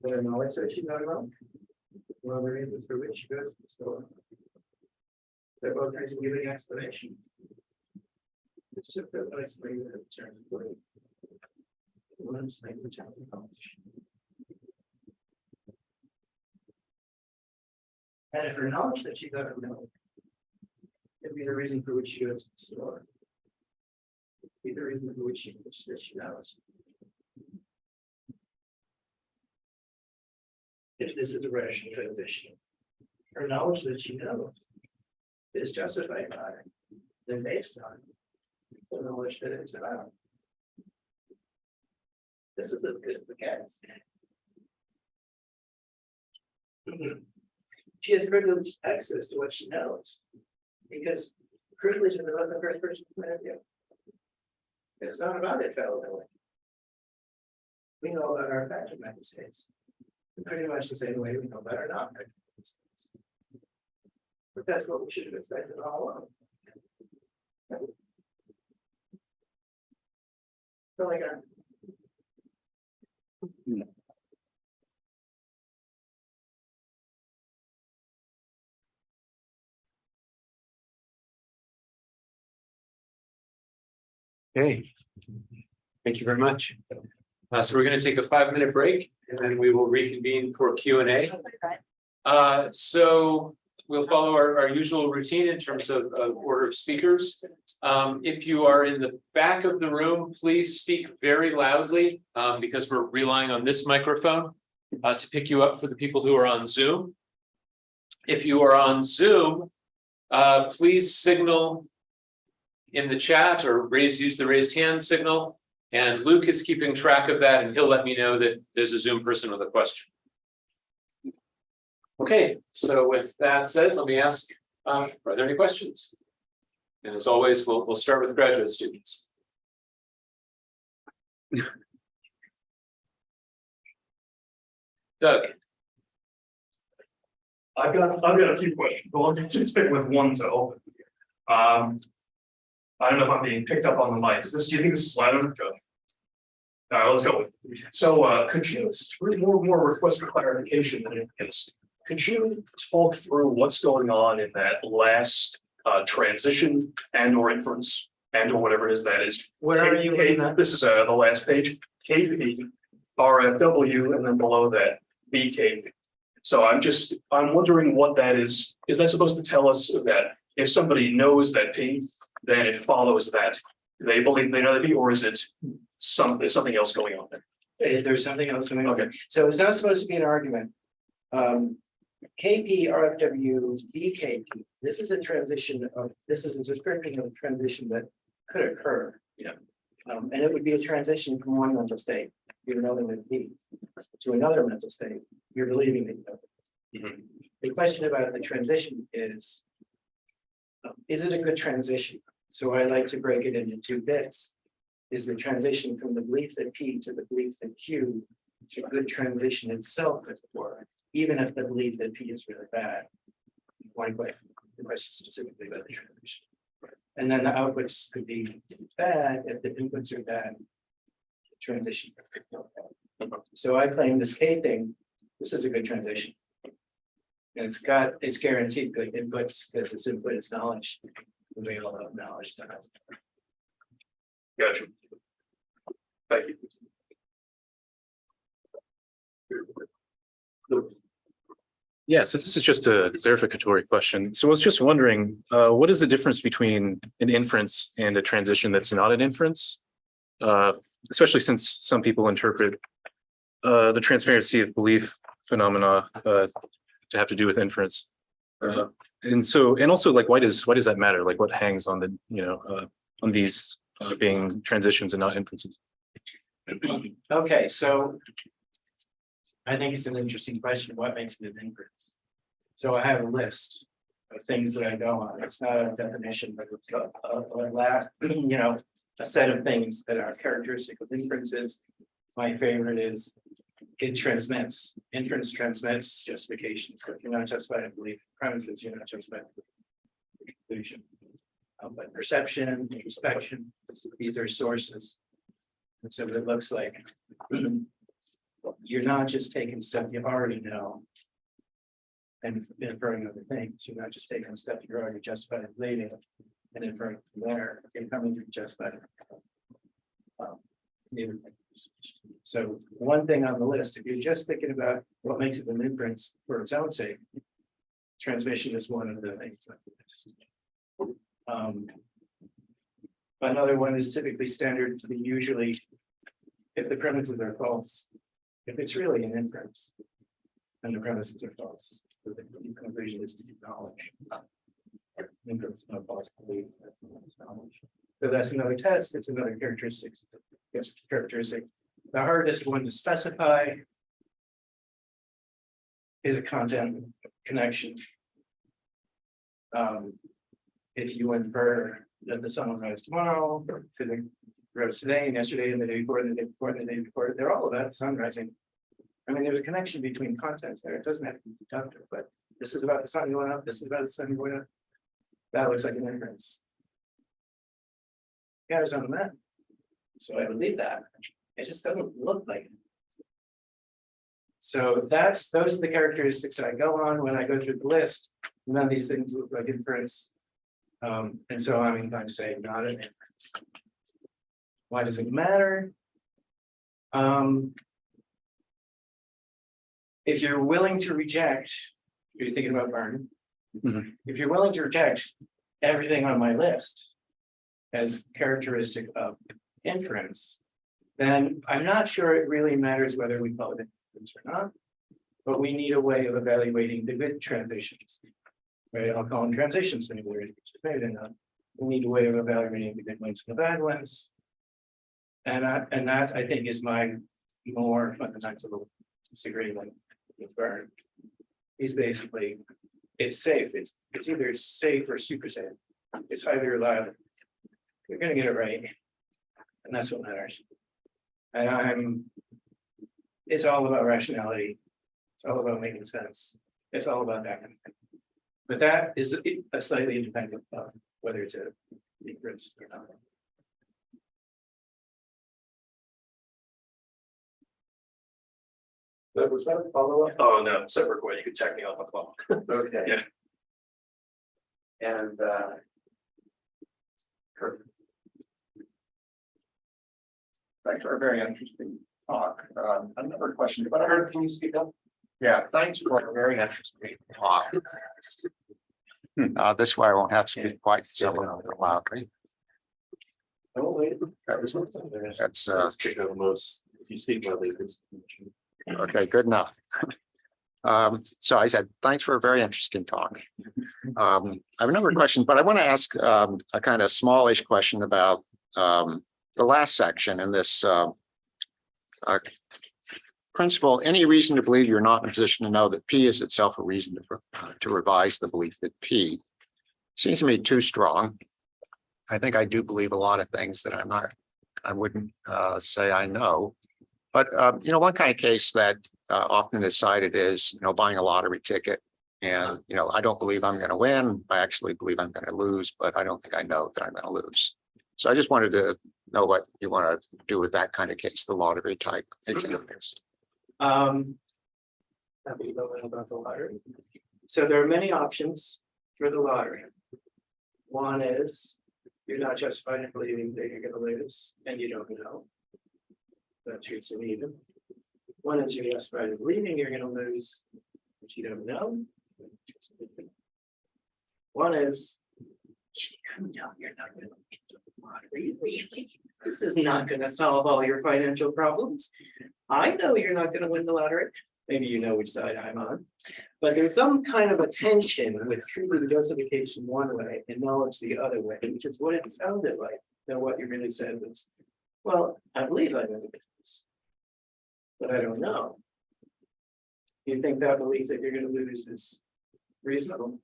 There are knowledge that she's on milk. One of the reasons for which she goes to the store. They're both nice and giving explanation. It's just a nice way to turn the way. One's language out of knowledge. And if her knowledge that she got to know, it'd be the reason for which she goes to the store. It'd be the reason for which she knows. If this is a rational transition, her knowledge that she knows is justified by it, then based on the knowledge that it's about. This is as good as it gets. She has privileged access to what she knows, because privilege is about the first person's point of view. It's not about infallibility. We know about our factor method states. Pretty much the same way we know about our non-factor method states. But that's what we should have expected all along. So like Okay. Thank you very much. So we're going to take a 5-minute break and then we will reconvene for Q&A. So we'll follow our usual routine in terms of order of speakers. If you are in the back of the room, please speak very loudly because we're relying on this microphone to pick you up for the people who are on Zoom. If you are on Zoom, please signal in the chat or use the raised hand signal. And Luke is keeping track of that and he'll let me know that there's a Zoom person with a question. Okay, so with that said, let me ask, are there any questions? And as always, we'll start with graduate students. Doug. I've got a few questions, but let me just stick with one to open. I don't know if I'm being picked up on the mic. Do you think this is loud enough, Joe? All right, let's go. So could you, it's really more request for clarification than anything else. Could you talk through what's going on in that last transition and or inference and or whatever it is that is? Where are you looking at? This is the last page, KP, RFW, and then below that, BKP. So I'm wondering what that is. Is that supposed to tell us that if somebody knows that P, then it follows that they believe they know that P, or is it something else going on there? There's something else going on. Okay. So it's not supposed to be an argument. KP, RFW, BKP. This is a transition of, this is a description of a transition that could occur. Yeah. And it would be a transition from one mental state, you know them in P, to another mental state. You're believing that you know them. Mm-hmm. The question about the transition is it a good transition? So I like to break it into 2 bits. Is the transition from the belief that P to the belief that Q a good transition itself, as it were, even if the belief that P is really bad? One question, the question specifically about the transition. And then the outputs could be bad if the inputs are bad. Transition. So I claim this K thing, this is a good transition. And it's guaranteed good inputs because its input is knowledge. We all have knowledge. Gotcha. Thank you. Yeah, so this is just a clarificatory question. So I was just wondering, what is the difference between an inference and a transition that's not an inference? Especially since some people interpret the transparency of belief phenomena to have to do with inference. And also like, why does that matter? Like what hangs on the, on these being transitions and not inferences? Okay, so I think it's an interesting question. What makes it an inference? So I have a list of things that I go on. It's not a definition, but it's a set of things that are characteristic of inferences. My favorite is it transmits. Inference transmits justifications. But you're not justified in belief premises, you're not justified in conclusion. But perception, introspection, these are sources. And so it looks like You're not just taking stuff you already know. And inferring other things, you're not just taking stuff you're already justified in believing and inferring from there, and coming to justified. So one thing on the list, if you're just thinking about what makes it an inference for its own sake, transmission is one of the things. Another one is typically standard to be usually if the premises are false. If it's really an inference and the premises are false, the conclusion is to be knowledge. Inference, no false belief. So that's another test. It's another characteristic. Yes, characteristic. The hardest one to specify is a content connection. If you infer that the sun will rise tomorrow, because it rose today and yesterday and the day before, and the day before, and the day before, they're all about the sun rising. I mean, there's a connection between contents there. It doesn't have to be deductive, but this is about the sun going up, this is about the sun going up. That looks like an inference. Yeah, it's on the map. So I believe that. It just doesn't look like it. So those are the characteristics that I go on when I go through the list. None of these things look like inference. And so I'm inclined to say not an inference. Why does it matter? If you're willing to reject, you're thinking about Barton. If you're willing to reject everything on my list as characteristic of inference, then I'm not sure it really matters whether we call it inference or not, but we need a way of evaluating the good transitions. Right, I'll call them transitions, maybe they're not. We need a way of evaluating the good ones and the bad ones. And that I think is my more fundamental disagreement with Byrne. He's basically, it's safe, it's either safe or super safe. It's highly reliable. You're gonna get it right. And that's what matters. And it's all about rationality. It's all about making sense. It's all about that kind of thing. But that is a slightly independent of whether it's a inference or not. Was that a follow-up? Oh, no, separate way. You could check me off the phone. Okay. Yeah. And Kirk. Thanks for a very interesting talk. Another question, but Kirk, can you speak up? yeah, thanks for a very interesting talk. This way I won't have to speak quite so loudly. Oh, wait. That's most, if you speak loudly, it's. okay, good enough. So I said, thanks for a very interesting talk. I have a number of questions, but I want to ask a kind of smallish question about the last section in this principle. Any reason to believe you're not in a position to know that P is itself a reason to revise the belief that P seems to me too strong. I think I do believe a lot of things that I wouldn't say I know. But one kind of case that often is cited is, buying a lottery ticket. And, I don't believe I'm going to win. I actually believe I'm going to lose, but I don't think I know that I'm going to lose. So I just wanted to know what you want to do with that kind of case, the lottery type examples. About the lottery. So there are many options for the lottery. One is you're not justified in believing that you're going to lose and you don't know. That treats it even. One is you're justified in believing you're going to lose, but you don't know. One is you know you're not going to win the lottery. Really? This is not going to solve all your financial problems. I know you're not going to win the lottery. Maybe you know which side I'm on. But there's some kind of a tension with treating justification one way and knowledge the other way, which is what it sounded like. That what you really said was, well, I believe I'm going to do this, but I don't know. Do you think that belief that you're going to lose is reasonable?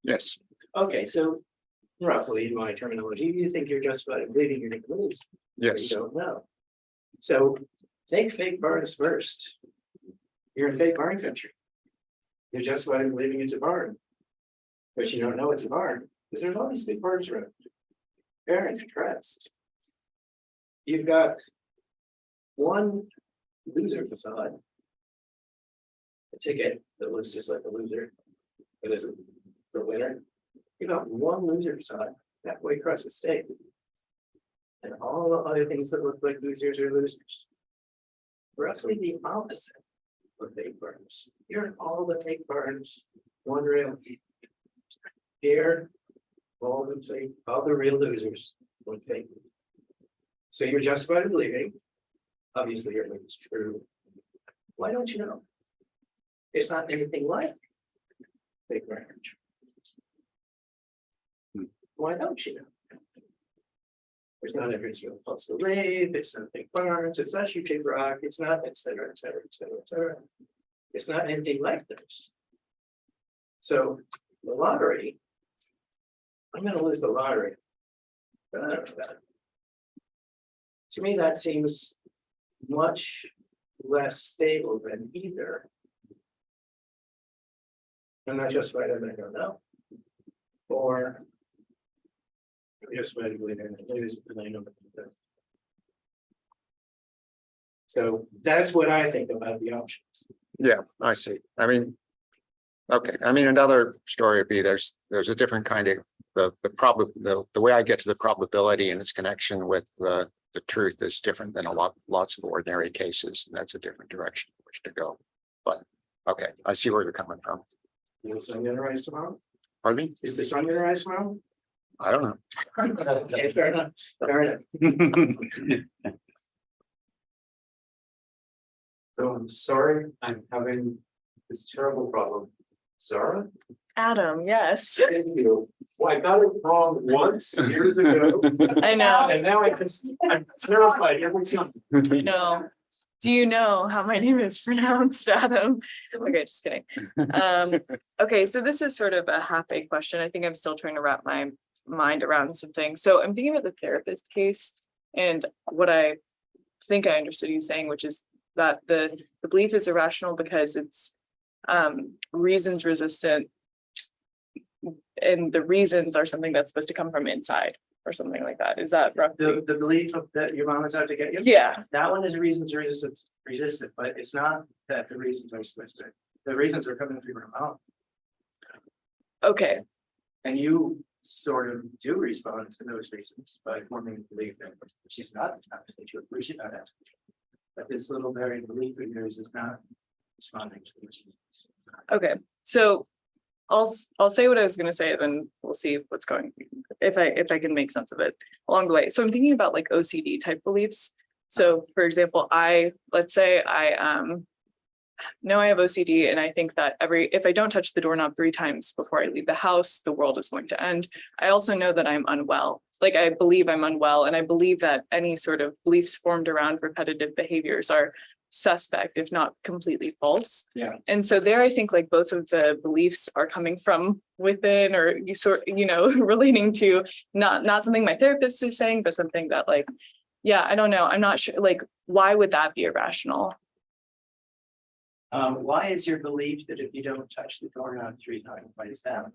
Yes. Okay, so roughly in my terminology, you think you're justified in believing you're going to lose. But you Yes. don't know. So take fake barns first. You're in fake barn country. You're justified in believing it's a barn. But you don't know it's a barn because there's all these big barns around. Fair and contrast. You've got one loser facade. A ticket that looks just like a loser, but isn't the winner. You got one loser facade halfway across the state. And all the other things that look like losers are losers. Roughly the opposite of fake burns. Here are all the fake burns, wondering. Here, all the real losers look fake. So you're justified in believing. Obviously, your belief is true. Why don't you know? It's not anything like fake marriage. Why don't you know? There's not every single plus believe, it's not fake burns, it's not shoe shaped rock, it's not, et cetera, et cetera, et cetera, et cetera. It's not anything like this. So the lottery, I'm gonna lose the lottery. But I don't know that. To me, that seems much less stable than either. I'm not justified in I don't know. Or I'm justified in believing I lose and I know that. So that's what I think about the options. Yeah, I see. I mean. Okay, I mean, another story would be there's a different kind of the way I get to the probability and its connection with the truth is different than lots of ordinary cases. And that's a different direction in which to go. But okay, I see where you're coming from. Is the sun gonna rise tomorrow? Pardon me? Is the sun gonna rise tomorrow? I don't know. Okay, fair enough. Fair enough. So I'm sorry, I'm having this terrible problem. Zara? Adam, yes, Thank you. Well, I got it wrong once years ago. I know, And now I'm terrified every time. I know. Do you know how my name is pronounced, Adam? Okay, just kidding. Okay, so this is sort of a half-baked question. I think I'm still trying to wrap my mind around some things. So I'm thinking about the therapist case and what I think I understood you saying, which is that the belief is irrational because it's reasons resistant, and the reasons are something that's supposed to come from inside or something like that. Is that roughly? The belief that your mom is out to get you? Yeah. That one is reasons resistant, but it's not that the reasons are supposed to, the reasons are coming from your mom. Okay, And you sort of do respond to those reasons by forming a belief that she's not asking you, we should not ask. But this little buried belief of yours is not responding to those reasons. okay. So I'll say what I was gonna say, then we'll see what's going, if I can make sense of it along the way. So I'm thinking about like OCD type beliefs. So for example, let's say I know I have OCD and I think that if I don't touch the doorknob 3 times before I leave the house, the world is going to end. I also know that I'm unwell. Like I believe I'm unwell, and I believe that any sort of beliefs formed around repetitive behaviors are suspect, if not completely false. Yeah. And so there, I think like both of the beliefs are coming from within, or relating to not something my therapist is saying, but something that like, yeah, I don't know. I'm not sure, like, why would that be irrational? Why is your belief that if you don't touch the doorknob 3 times, why is that?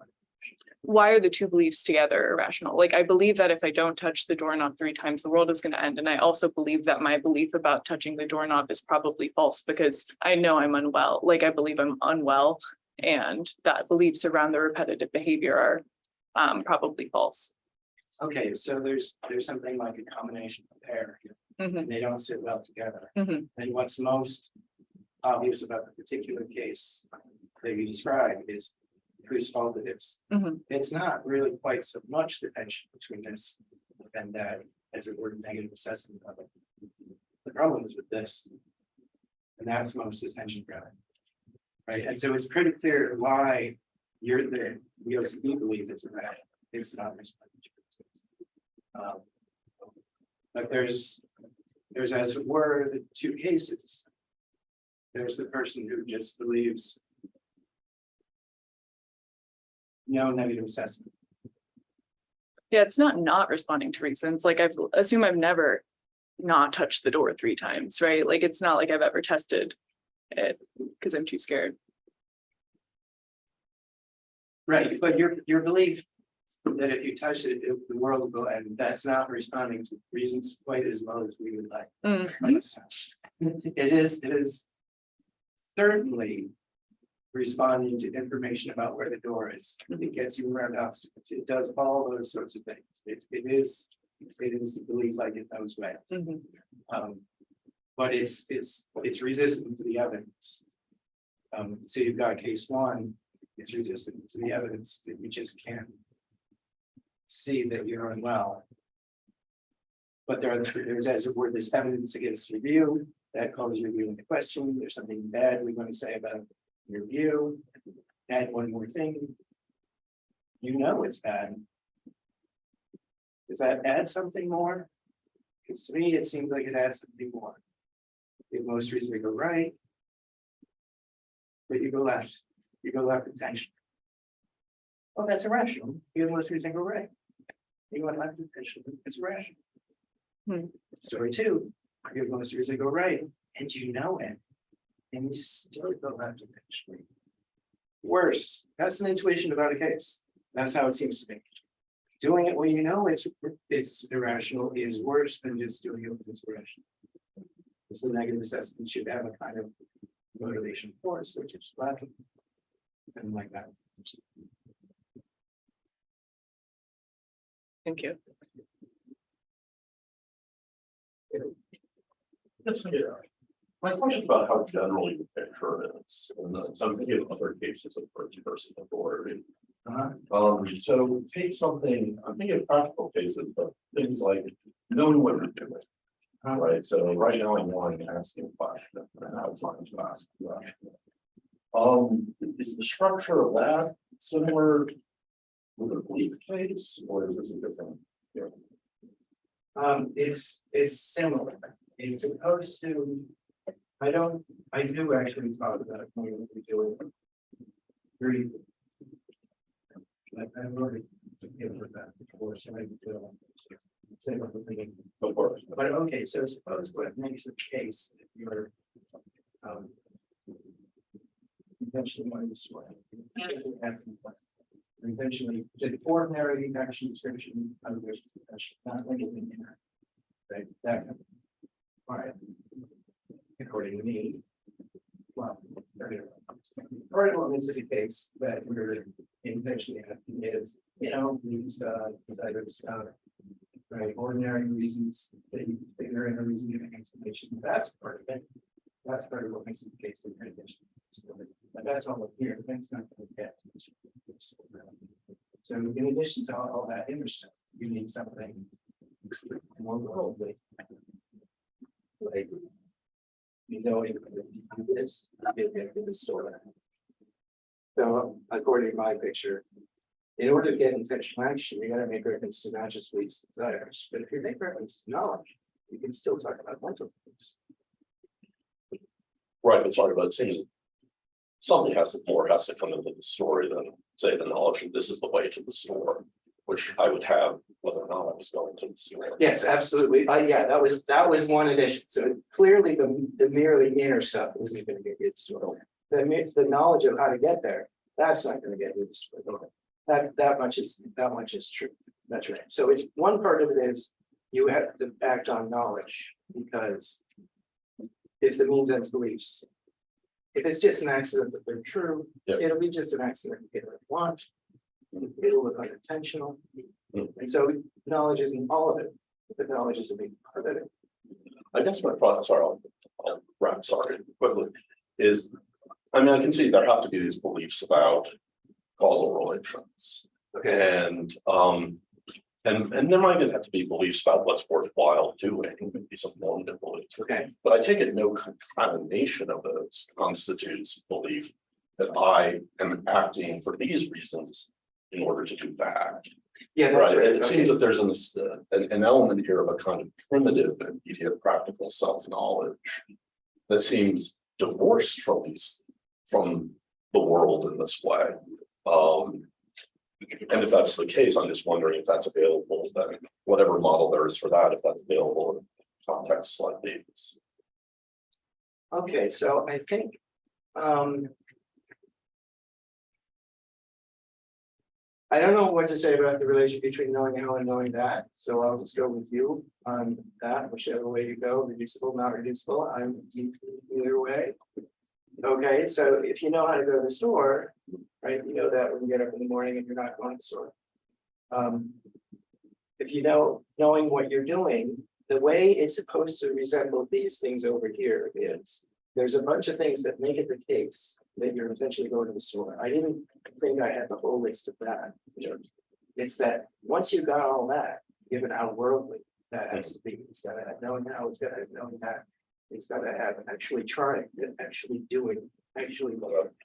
Why are the two beliefs together irrational? Like, I believe that if I don't touch the doorknob 3 times, the world is going to end. And I also believe that my belief about touching the doorknob is probably false because I know I'm unwell. Like, I believe I'm unwell, and that beliefs around the repetitive behavior are probably false. Okay, so there's something like a combination of pair. Mhm. And they don't sit well together. Mhm. And what's most obvious about the particular case that you describe is whose fault it is. Mhm. It's not really quite so much the tension between this and that as it were negative assessment of it. The problem is with this. And that's most attention grabbing. Right, and so it's pretty clear why you're the OCD belief is that it's not responding to things. But there's as it were the 2 cases. There's the person who just believes no negative assessment. Yeah, it's not responding to reasons. Like, I assume I've never not touched the door 3 times, right? Like, it's not like I've ever tested it because I'm too scared. Right, but your belief that if you touch it, the world will go, and that's not responding to reasons quite as well as we would like. It is certainly responding to information about where the door is. It gets you around obstacles. It does all those sorts of things. It is the belief like it those ways. But it's resistant to the evidence. So you've got case one, it's resistant to the evidence that you just can't see that you're unwell. But there's, as it were, this evidence against your view that calls your view into question. There's something bad we want to say about your view. Add one more thing. You know it's bad. Does that add something more? Because to me, it seems like it adds something more. You most reasonably go right, but you go left. You go left intentionally. Oh, that's irrational. You most reasonably go right. You go left intentionally. It's irrational. Story two, you most reasonably go right, and you know it, and you still go left intentionally. Worse, that's an intuition about a case. That's how it seems to me. Doing it when you know it's irrational is worse than just doing it when it's irrational. It's the negative assessment should have a kind of motivation force, which is lacking. And like that. Thank you. Yes, yeah. My question about how generally the picture is, and so I'm thinking of other cases of first person authority. So take something, I'm thinking of practical cases, but things like knowing what you're doing. Right, so right now I'm wanting to ask you a question, and I was wanting to ask you a question. Is the structure of that similar with a belief case, or is this a different? It's similar. It's supposed to. I do actually talk about it when we do it. Briefly. I've already given that before, so I can say what I'm thinking. Of course. But okay, so suppose what makes the case if you're eventually going this way. Eventually, the ordinary action description of which not like anything in there. Right, that right. According to me. Well, part of the case that we're intentionally asking is, these items, right, ordinary reasons that you figure in a reason giving explanation. That's part of it. That's part of what makes the case in addition. But that's all up here. That's not going to get. So in addition to all that image stuff, you need something more worldly. Like, this in the store. So according to my picture, in order to get intentional action, you got to make reference to not just beliefs and desires. But if you make reference to knowledge, you can still talk about mental things. Right, but sorry, but it seems something has to come into the story than say the knowledge that this is the way to the store, which I would have whether or not I was going to the store. Yes, absolutely. Yeah, that was one addition. So clearly the merely inner stuff isn't going to get you to the store. The knowledge of how to get there, that's not going to get you to the store. That much is true. That's right. So it's one part of it is you have to act on knowledge because it's the means and beliefs. If it's just an accident that they're true, Yep. It'll be just an accident you don't want. It'll look unintentional. And so knowledge isn't all of it, but knowledge is a big part of it. I guess my thought, sorry, I'll wrap, sorry, quickly, is, I mean, I can see there have to be these beliefs about causal relations. And there might even have to be beliefs about what's worthwhile doing, maybe some normative beliefs. Okay. But I take it no concatenation of those constitutes belief that I am acting for these reasons in order to do that. Yeah, that's Right, right. it seems that there's an element here of a kind of primitive and immediate practical self-knowledge that seems divorced from the world in this way. And if that's the case, I'm just wondering if that's available, then whatever model there is for that, if that's available in contexts like these. Okay, so I think I don't know what to say about the relation between knowing how and knowing that, so I'll just go with you on that, whichever way you go, reducible, not reducible, I'm either way. Okay, so if you know how to go to the store, right, you know that when you get up in the morning and you're not going to the store. If you know, knowing what you're doing, the way it's supposed to resemble these things over here is, there's a bunch of things that make it the case that you're eventually going to the store. I didn't think I had the whole list of that. It's that once you got all that, given how worldly that has to be, it's gotta have knowing how, it's gotta have knowing that. It's gotta have actually trying and actually doing, actually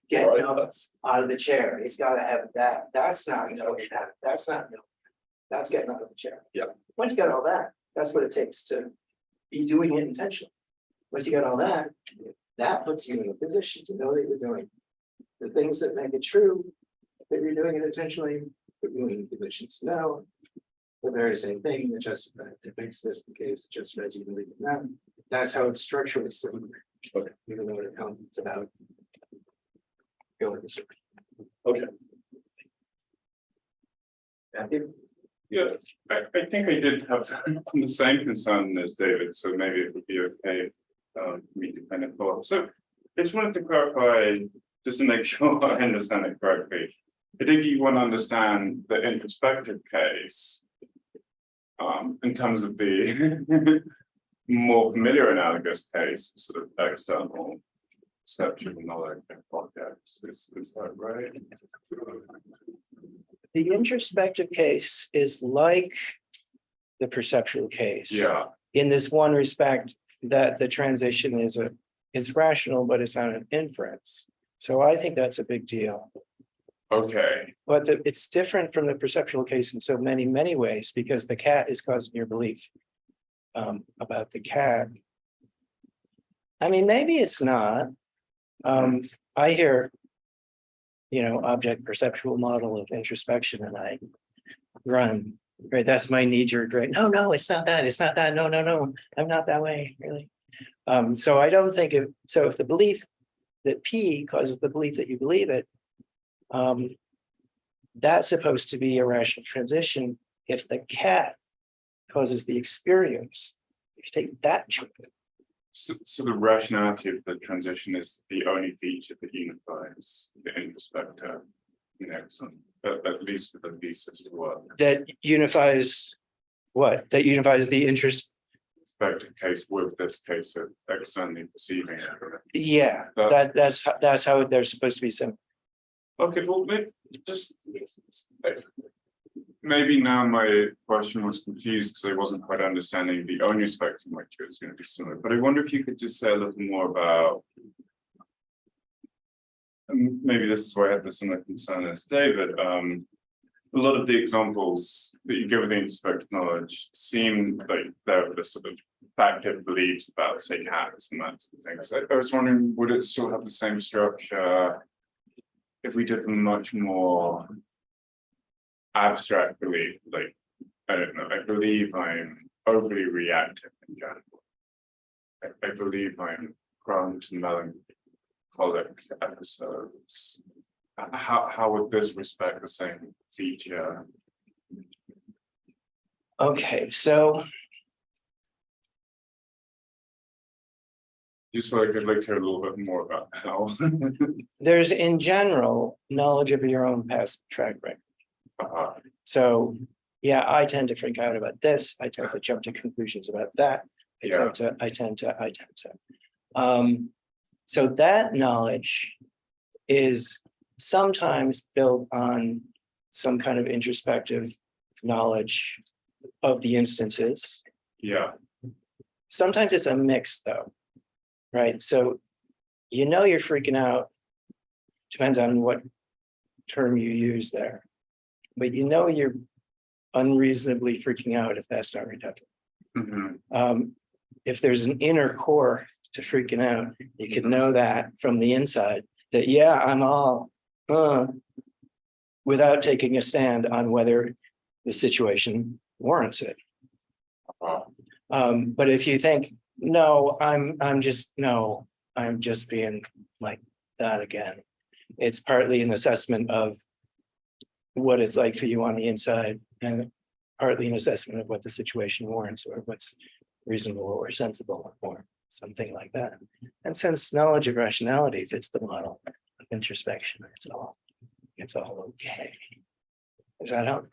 getting up out of the chair. It's gotta have that. That's not knowing that. That's not knowing. That's getting out of the chair. Yeah. Once you got all that, that's what it takes to be doing it intentionally. Once you got all that, that puts you in a position to know that you're doing the things that make it true, that you're doing it intentionally, put you in positions to know the very same thing, that just it makes this the case, just as you believe in that. That's how it's structurally similar. Okay. Even though it comes, it's about going to. Okay. Matthew? Yeah, I think I did have the same concern as David, so maybe it would be okay for me to kind of follow. So I just wanted to clarify, just to make sure I understand it correctly. I think you want to understand the introspective case in terms of the more familiar analogous case, sort of external perceptual knowledge and objects. Is that right? The introspective case is like the perceptual case. Yeah. In this one respect, that the transition is rational, but it's not an inference. So I think that's a big deal. Okay. But it's different from the perceptual case in so many ways, because the cat is causing your belief about the cat. I mean, maybe it's not. I hear, object perceptual model of introspection, and I run, right? That's my knee-jerk, right? No, it's not that. It's not that. No, I'm not that way, really. So I don't think if the belief that P causes the belief that you believe it, that's supposed to be a rational transition. If the cat causes the experience, if you take that chunk, So the rationality of the transition is the only feature that unifies the introspector, at least for the thesis to work. that unifies what? That unifies the interest. Introspective case with this case of externally perceiving it. Yeah, that's how they're supposed to be simple. Okay, well, maybe now my question was confused because I wasn't quite understanding the only spectrum which was going to be similar. But I wonder if you could just say a little more about, and maybe this is where I had the similar concern as David. A lot of the examples that you give of the introspective knowledge seem like they're the sort of factive beliefs about, say, cats and that sort of thing. So I was wondering, would it still have the same structure if we took a much more abstract belief, like, I don't know, I believe I'm overly reactive in general. I believe I'm prone to melancholic episodes. How would this respect the same feature? Okay, so Just so I could like to hear a little bit more about how. there's in general knowledge of your own past track record. So yeah, I tend to freak out about this. I tend to jump to conclusions about that. I tend to. So that knowledge is sometimes built on some kind of introspective knowledge of the instances. Yeah. Sometimes it's a mix though, right? So you're freaking out, depends on what term you use there. But you're unreasonably freaking out if that's not redundant. Mm-hmm. If there's an inner core to freaking out, you can know that from the inside that, yeah, I'm all without taking a stand on whether the situation warrants it. But if you think, no, I'm just being like that again. It's partly an assessment of what it's like for you on the inside, and partly an assessment of what the situation warrants or what's reasonable or sensible or something like that. And since knowledge of rationality fits the model of introspection, it's all okay. Does that help?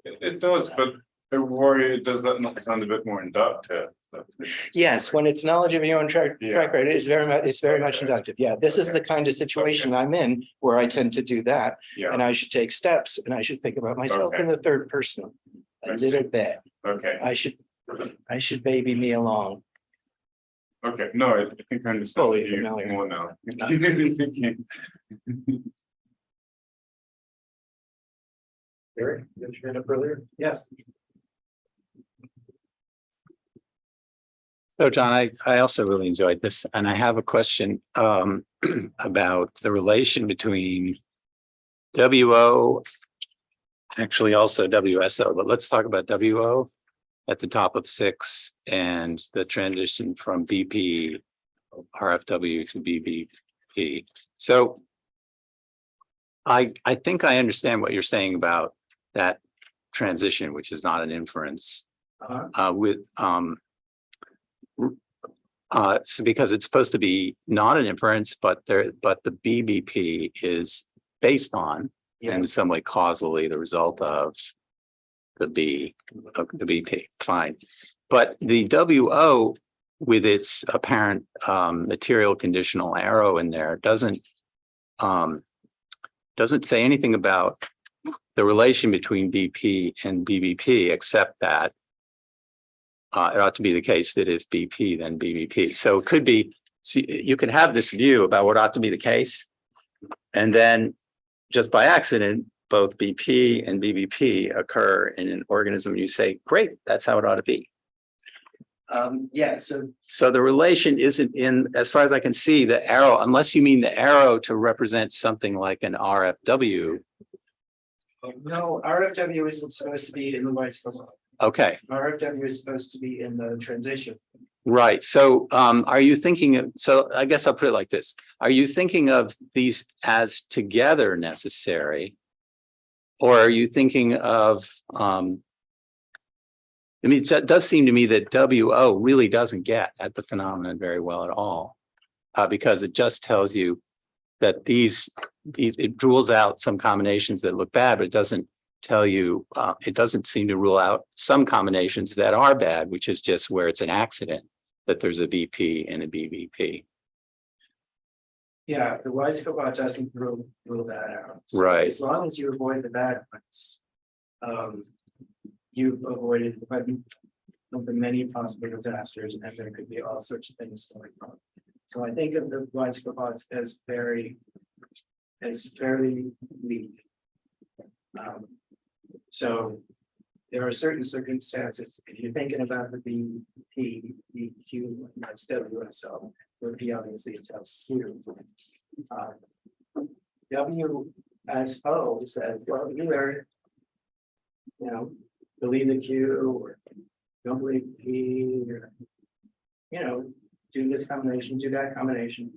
It does, but I worry, does that not sound a bit more inductive? Yes, when it's knowledge of your own track record, it's very much inductive. Yeah, this is the kind of situation I'm in where I tend to do that. Yeah, And I should take steps and I should think about myself in the third person a little bit. okay, I should baby me along. okay, no, I think I understand Fully you familiar. more now. Eric, did you hand up earlier? Yes. So John, I also really enjoyed this, and I have a question about the relation between WO, actually also WSO, but let's talk about WO at the top of 6 and the transition from BP, RFW to BBP. So I think I understand what you're saying about that transition, which is not an inference so because it's supposed to be not an inference, but the BBP is based on and in some way causally the result of the BP. Fine, but the WO with its apparent material conditional arrow in there doesn't say anything about the relation between BP and BBP, except that it ought to be the case that if BP, then BBP. So it could be, you can have this view about what ought to be the case, and then just by accident, both BP and BBP occur in an organism. And you say, great, that's how it ought to be. Yeah, So the relation isn't in, as far as I can see, the arrow, unless you mean the arrow to represent something like an RFW. no, RFW isn't supposed to be in the white space. Okay, RFW is supposed to be in the transition. right. So are you thinking of, so I guess I'll put it like this. Are you thinking of these as together necessary? Or are you thinking of, I mean, it does seem to me that WO really doesn't get at the phenomenon very well at all, because it just tells you that it rules out some combinations that look bad, but it doesn't tell you, it doesn't seem to rule out some combinations that are bad, which is just where it's an accident that there's a BP and a BBP. Yeah, the wise cobot doesn't rule that out. So Right. as long as you avoid the bad ones, you've avoided one of the many possible disasters, and there could be all sorts of things going on. So I think of the wise cobots as very weak. So there are certain circumstances, if you're thinking about the BP, BQ, that's WSO, where P obviously tells Q. W as O said, well, either, believe the Q or don't believe P, or, do this combination, do that combination.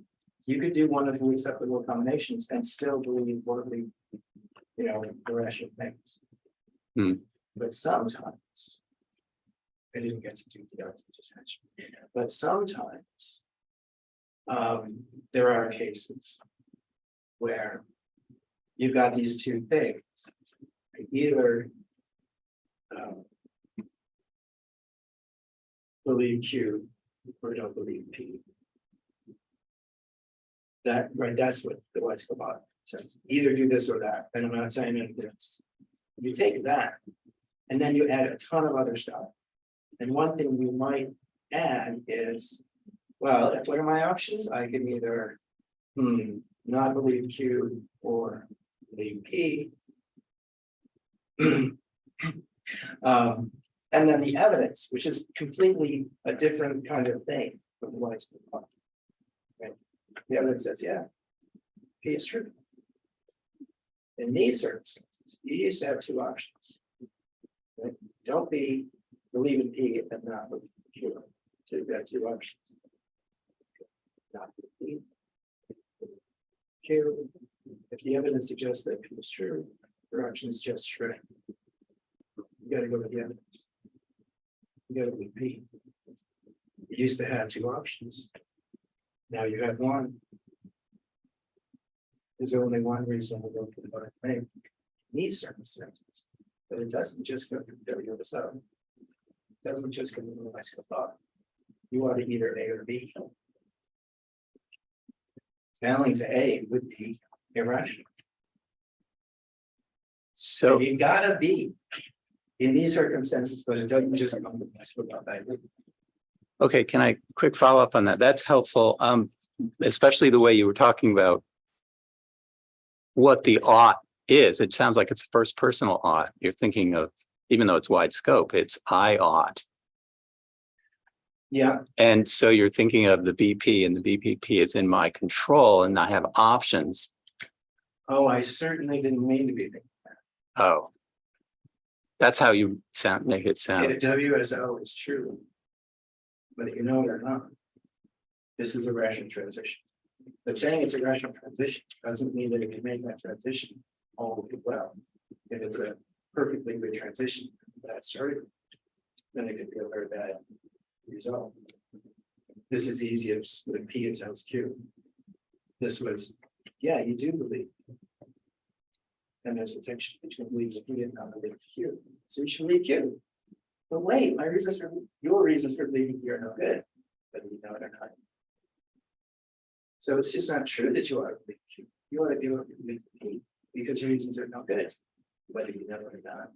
You could do one of the acceptable combinations and still believe one of the, irrational things. But sometimes, I didn't get to do the other just mentioned, but sometimes there are cases where you've got these two things, either believe Q or don't believe P. That's what the wise cobot says. Either do this or that. And I'm not saying anything else. You take that, and then you add a ton of other stuff. And one thing you might add is, well, what are my options? I can either not believe Q or believe P. And then the evidence, which is completely a different kind of thing from the wise cobot. Right? The evidence says, yeah, P is true. In these circumstances, you used to have two options. Right? Don't believe in P and not believe in Q. So you've got two options. Not believe Q. If the evidence suggests that P is true, Your option is just shred. You gotta go to the evidence. You gotta repeat. You used to have two options. Now you have one. There's only one reason we'll go for the bottom way. In these circumstances, but it doesn't just go to the other side. It doesn't just go to the last thought. You are either A or B. Failing to A would be irrational. So So, you gotta be in these circumstances, but it doesn't just come to last thought. okay, can I quick follow up on that? That's helpful. Especially the way you were talking about what the ought is. It sounds like it's a first personal ought. You're thinking of, even though it's wide scope, it's I ought. Yeah, And so you're thinking of the BP, and the BPP is in my control and I have options. oh, I certainly didn't mean to be thinking that. Oh. That's how you make it Yeah, sound. WSO is true. But you know it or not. This is a rational transition. But saying it's a rational transition doesn't mean that it can make that transition all well. If it's a perfectly good transition, that's certain. Then it could be a very bad result. This is easiest with P and times Q. This was, yeah, you do believe. And there's a tension between believing P and not believing Q. So you should believe Q. But wait, my reasons for your reasons for believing Q are no good, whether you know it or not. So it's just not true that you ought to believe Q. You ought to do what you believe P because your reasons are no good, whether you know it or not.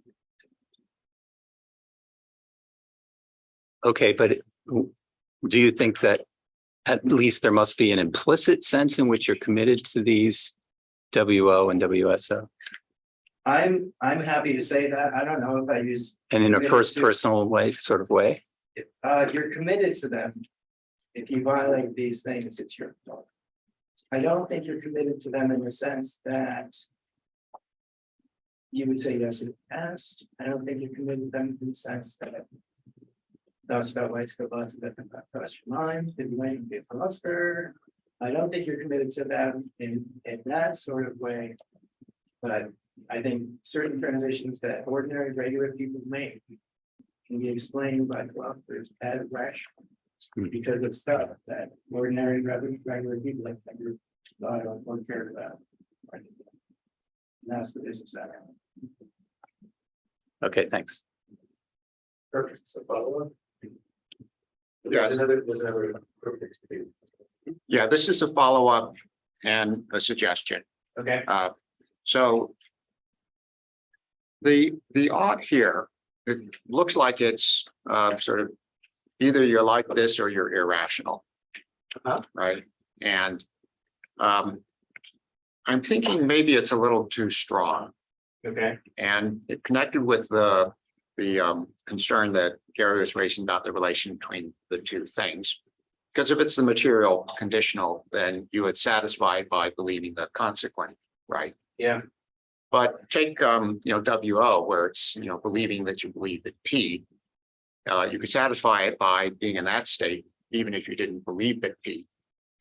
Okay, but do you think that at least there must be an implicit sense in which you're committed to these WO and WSO? I'm happy to say that. I don't know if I use, And in a Committed first to- personal way, sort of way? you're committed to them. If you violate these things, it's your fault. I don't think you're committed to them in the sense that you would say yes in the past. I don't think you're committed to them in the sense that that's about why it's good lots of different cross your mind, if you want to be a philosopher. I don't think you're committed to them in that sort of way. But I think certain transitions that ordinary regular people make can be explained by philosophers as rational. Because of stuff that ordinary regular people like that group don't care about. And that's the business that. Okay, thanks. Perfect. So follow up. Yeah. There's another perfect to do. Yeah, this is a follow-up and a suggestion. Okay. So the ought here, it looks like it's sort of either you're like this or you're irrational. Right? And I'm thinking maybe it's a little too strong. Okay. And it connected with the concern that Gary was raising about the relation between the two things. Because if it's the material conditional, then you would satisfy by believing the consequent, right? Yeah. But take WO, where it's believing that you believe that P, you could satisfy it by being in that state, even if you didn't believe that P.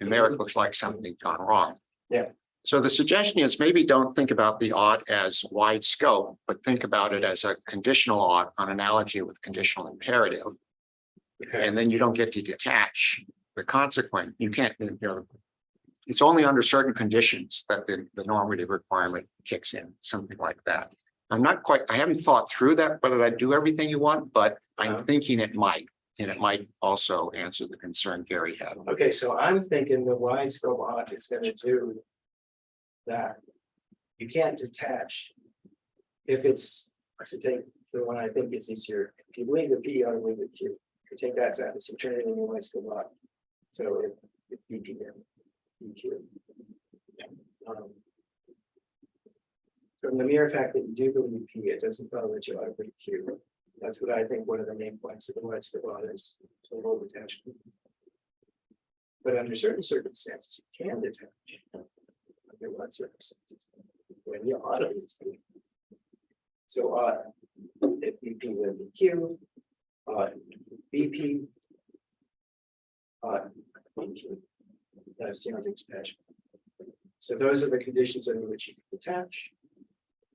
And there it looks like something's gone wrong. Yeah. So the suggestion is maybe don't think about the ought as wide scope, but think about it as a conditional ought on analogy with conditional imperative. Okay. And then you don't get to detach the consequent. You can't, it's only under certain conditions that the normative requirement kicks in, something like that. I haven't thought through that, whether that do everything you want, but I'm thinking it might. And it might also answer the concern Gary had. Okay, so I'm thinking the wide scope ought is gonna do that. You can't detach. If it's, I should take the one I think is easier. If you believe the P, I believe the Q. You take that sentence, you turn it into a wide scope ought. So if BP then EQ. From the mere fact that you do believe P, it doesn't follow that you ought to believe Q. That's what I think one of the main points of the wide scope ought is, to low detachment. But under certain circumstances, you can detach. Under what circumstances? When you ought to be. So if BP would be Q, BP, BQ. That's the detachment. So those are the conditions under which you can detach.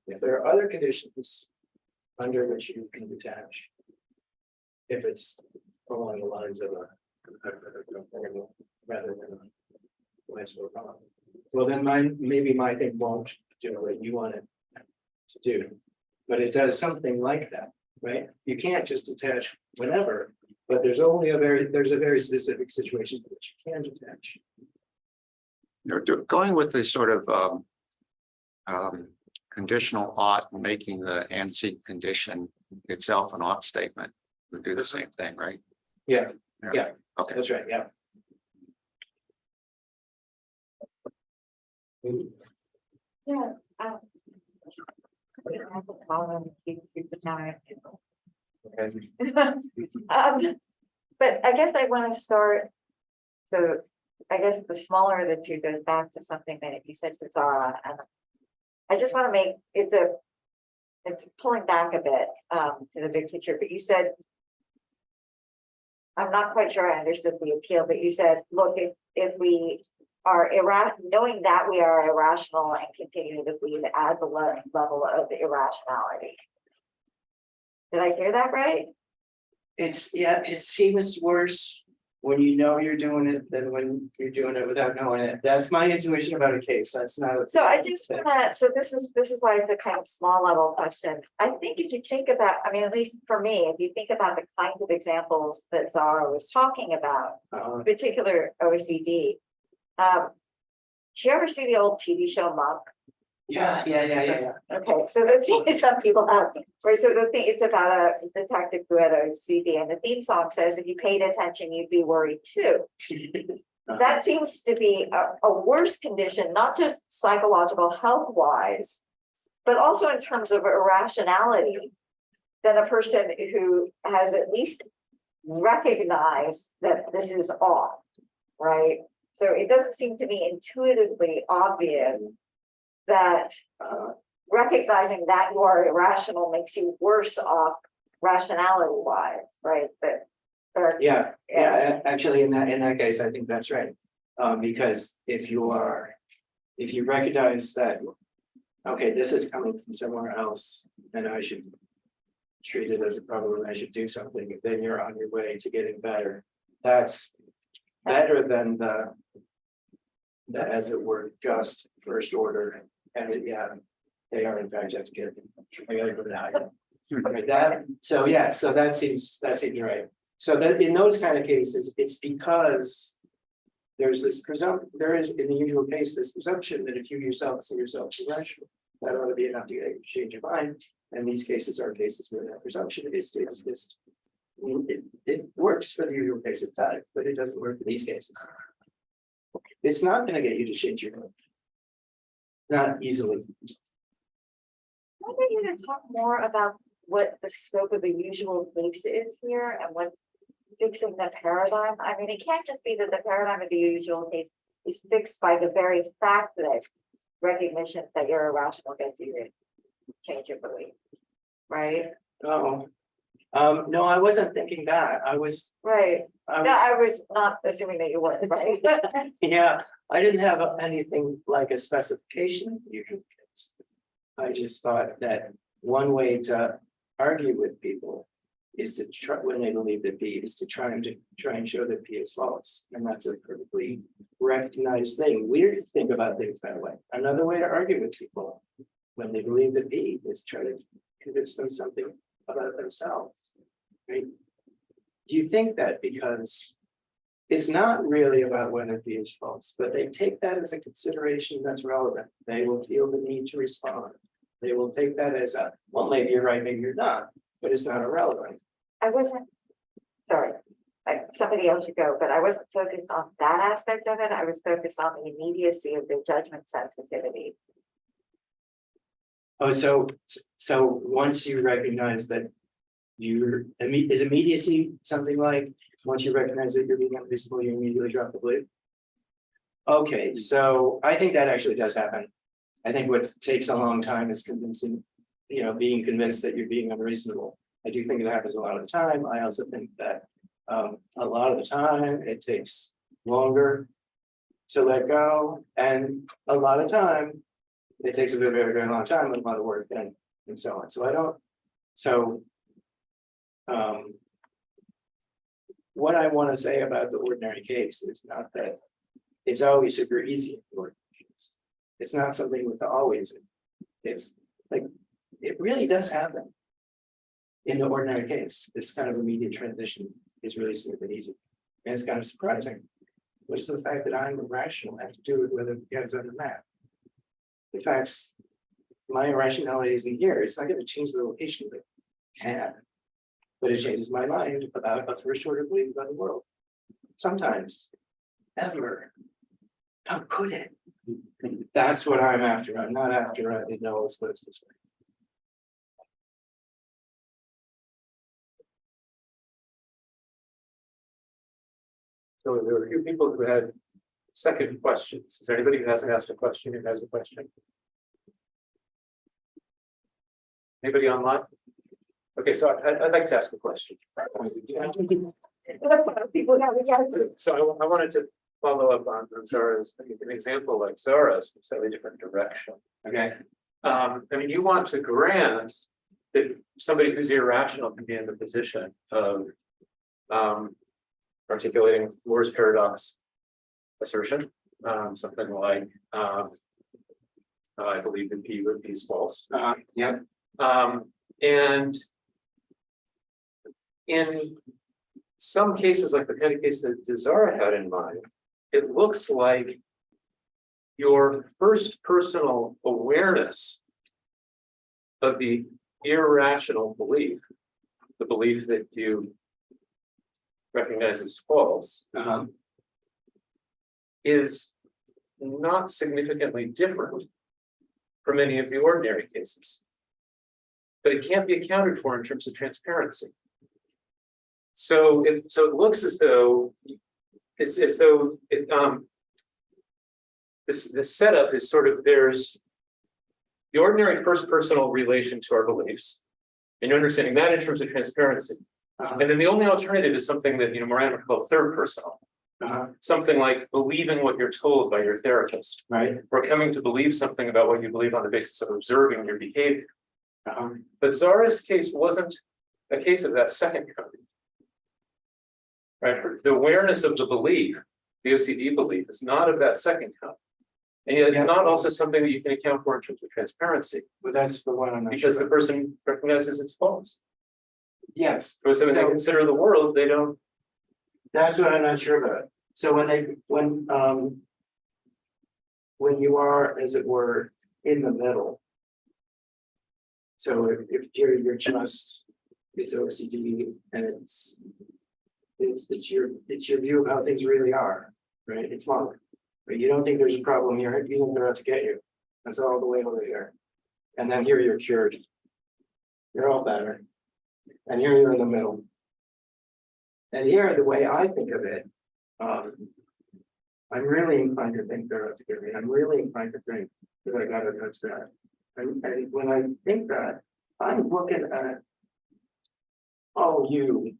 If there are other conditions under which you can detach, if it's along the lines of a rather than a widespread problem, well, then maybe my thing won't do what you want it to do, but it does something like that, right? You can't just detach whenever, but there's a very specific situation in which you can detach. Going with this sort of conditional ought and making the antecedent condition itself an ought statement would do the same thing, right? Yeah, yeah, Okay. that's right, yeah. Yeah. But I guess I want to start. So I guess the smaller of the two goes back to something that you said to Zara, and I just want to make it's pulling back a bit to the big picture. But you said, I'm not quite sure I understood the appeal, but you said, look, if we are knowing that we are irrational and continue to believe it adds a level of irrationality. Did I hear that right? It seems worse when you know you're doing it than when you're doing it without knowing it. That's my intuition about a case. That's not. So I just want to, so this is why it's a kind of small level question. I think if you think about, I mean, at least for me, if you think about the kinds of examples that Zara was talking about, particular OECD, did you ever see the old TV show Monk? Yeah. Okay, so the thing some people have, right? So the thing, it's about a detective who had a CD, and the theme song says, if you paid attention, you'd be worried too. That seems to be a worse condition, not just psychological health wise, but also in terms of irrationality, than a person who has at least recognized that this is off, right? So it doesn't seem to me intuitively obvious that recognizing that you are irrational makes you worse off rationality wise, right? Yeah, actually, in that case, I think that's right. Because if you recognize that, okay, this is coming from somewhere else, and I should treat it as a problem, and I should do something, then you're on your way to getting better. That's better than the as it were, just first order. And they are in fact just get. I gotta go now. Right, so that seems right. So that in those kind of cases, it's because there's this there is in the usual case this presumption that if you yourself see yourself as irrational, that ought to be enough to get you to change your mind. And these cases are cases where that presumption is just it works for the usual case of type, but it doesn't work for these cases. It's not going to get you to change your mind. Not easily. I want you to talk more about what the scope of the usual case is here and what's fixing the paradigm. I mean, it can't just be that the paradigm of the usual case is fixed by the very fact that recognition that you're irrational gets you to change your belief, right? No, I wasn't thinking that. I was. I was not assuming that you weren't, right? Yeah, I didn't have anything like a specification. I just thought that one way to argue with people is to try, when they believe that P, is to try and show that P is false, and that's a perfectly recognized thing. We think about things that way. Another way to argue with people when they believe that P is try to convince them something about themselves. Right? Do you think that because it's not really about whether P is false, but they take that as a consideration that's relevant. They will feel the need to respond. They will take that as a, well, maybe you're right, maybe you're not, but it's not irrelevant. I wasn't, sorry, somebody else should go, but I wasn't focused on that aspect of it. I was focused on the immediacy of the judgment sensitivity. Oh, so once you recognize that is immediacy something like once you recognize that you're being unreasonable, you immediately drop the belief? Okay, so I think that actually does happen. I think what takes a long time is convincing, being convinced that you're being unreasonable. I do think it happens a lot of the time. I also think that a lot of the time it takes longer to let go, and a lot of time It takes a very, very long time and a lot of work and so on. So I don't, so. What I want to say about the ordinary case is not that it's always super easy. In the ordinary case. It's not something with the always. It's like, it really does happen. In the ordinary case, this kind of immediate transition is really smooth and easy. And it's kind of surprising. What is the fact that I'm irrational have to do with whether the guy's on the map? The facts, my irrationality isn't here. It's not going to change the location of it. Can. But it changes my mind about a first order belief about the world. Sometimes, ever. How could it? That's what I'm after. I'm not after I didn't know it's this way. So there were a few people who had second questions. Is there anybody who hasn't asked a question who has a question? Anybody online? Okay, so I'd like to ask a question. People have a chance. So I wanted to follow up on Zara's, an example like Zara's, a slightly different direction. Okay. I mean, you want to grant that somebody who's irrational can be in the position of articulating Moore's paradox assertion, something like I believe that P would be false. Yeah. And in some cases, like the kind of case that Zara had in mind, it looks like your first personal awareness of the irrational belief, the belief that you recognize as false, is not significantly different from any of the ordinary cases. But it can't be accounted for in terms of transparency. So it looks as though this setup is sort of, there's the ordinary first personal relation to our beliefs, and you're understanding that in terms of transparency. And then the only alternative is something that Moran would call third personal. Something like believing what you're told by your therapist, Right. or coming to believe something about what you believe on the basis of observing your behavior. But Zara's case wasn't a case of that second kind. Right? The awareness of the belief, the OCD belief, is not of that second kind. And yet it's not also something that you can account for in terms of transparency. But that's the one I'm not Because sure the person recognizes it's false. Yes. So when they consider the world, they don't. That's what I'm not sure about. So when you are, as it were, in the middle. So if you're just, it's OCD and it's your view of how things really are, right? It's long, but you don't think there's a problem here. You think they're out to get you. That's all the way over here. And then here you're cured. You're all better. And here you're in the middle. And here, the way I think of it, I'm really inclined to think they're out to get me. I'm really inclined to think that I gotta touch that. And when I think that, I'm looking at you,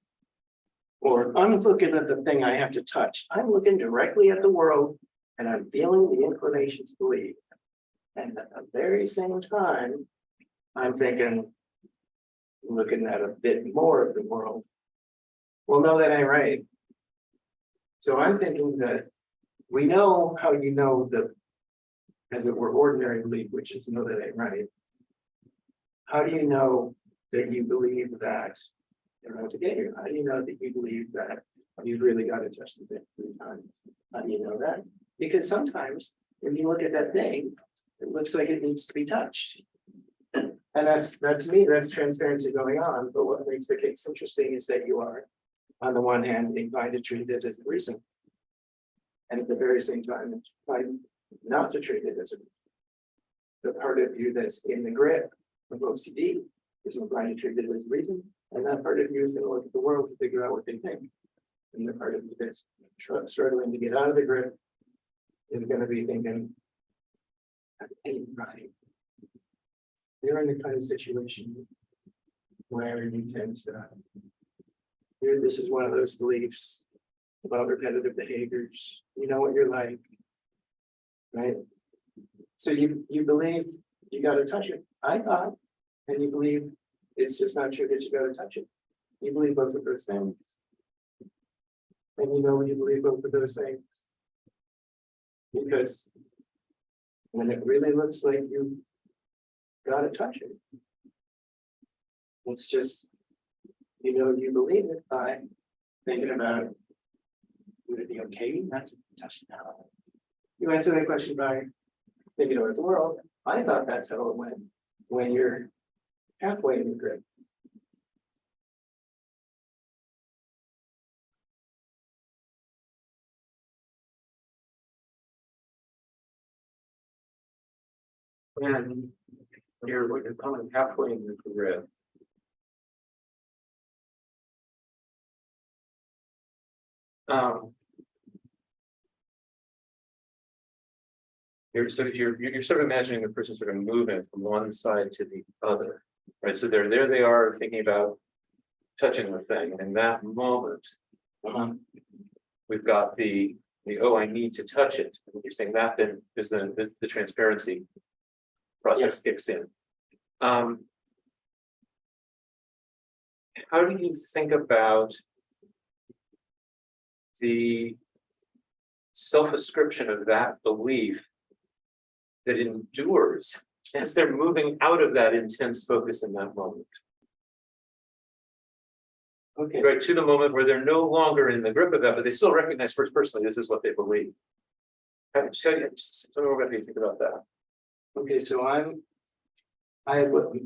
or I'm looking at the thing I have to touch. I'm looking directly at the world and I'm feeling the inclination to believe. And at the very same time, I'm thinking, looking at a bit more of the world. Well, no, that ain't right. So I'm thinking that we know how you know the, as it were, ordinary belief, which is know that ain't right. How do you know that you believe that they're out to get you? How do you know that you believe that you've really got to touch the thing 3 times? How do you know that? Because sometimes when you look at that thing, it looks like it needs to be touched. And that's to me, that's transparency going on. But what makes the case interesting is that you are, on the one hand, inclined to treat it as a reason. And at the very same time, inclined not to treat it as a reason. The part of you that's in the grip of OCD is inclined to treat it as a reason. And that part of you is going to look at the world to figure out what they think. And the part of you that's struggling to get out of the grip is going to be thinking, hey, right. You're in the kind of situation where you tend to, this is one of those beliefs about repetitive behaviors. You know what you're like, right? So you believe you gotta touch it, I thought, and you believe it's just not true that you gotta touch it. You believe both of those things. And you know when you believe both of those things. Because when it really looks like you gotta touch it. It's just, you know, you believe it by thinking about, would it be okay not to touch it now? You answer that question by thinking about the world. I thought that's how it went when you're halfway in the grip. And you're what you're calling halfway in the grip. You're sort of imagining the person sort of moving from one side to the other, right? So there they are thinking about touching the thing, and in that moment, we've got the oh, I need to touch it. And you're saying that then is the transparency process kicks in. How do you think about the self-ascription of that belief that endures as they're moving out of that intense focus in that moment? Okay. Right, to the moment where they're no longer in the grip of that, but they still recognize first personally this is what they believe. Tell me what you think about that. Okay, so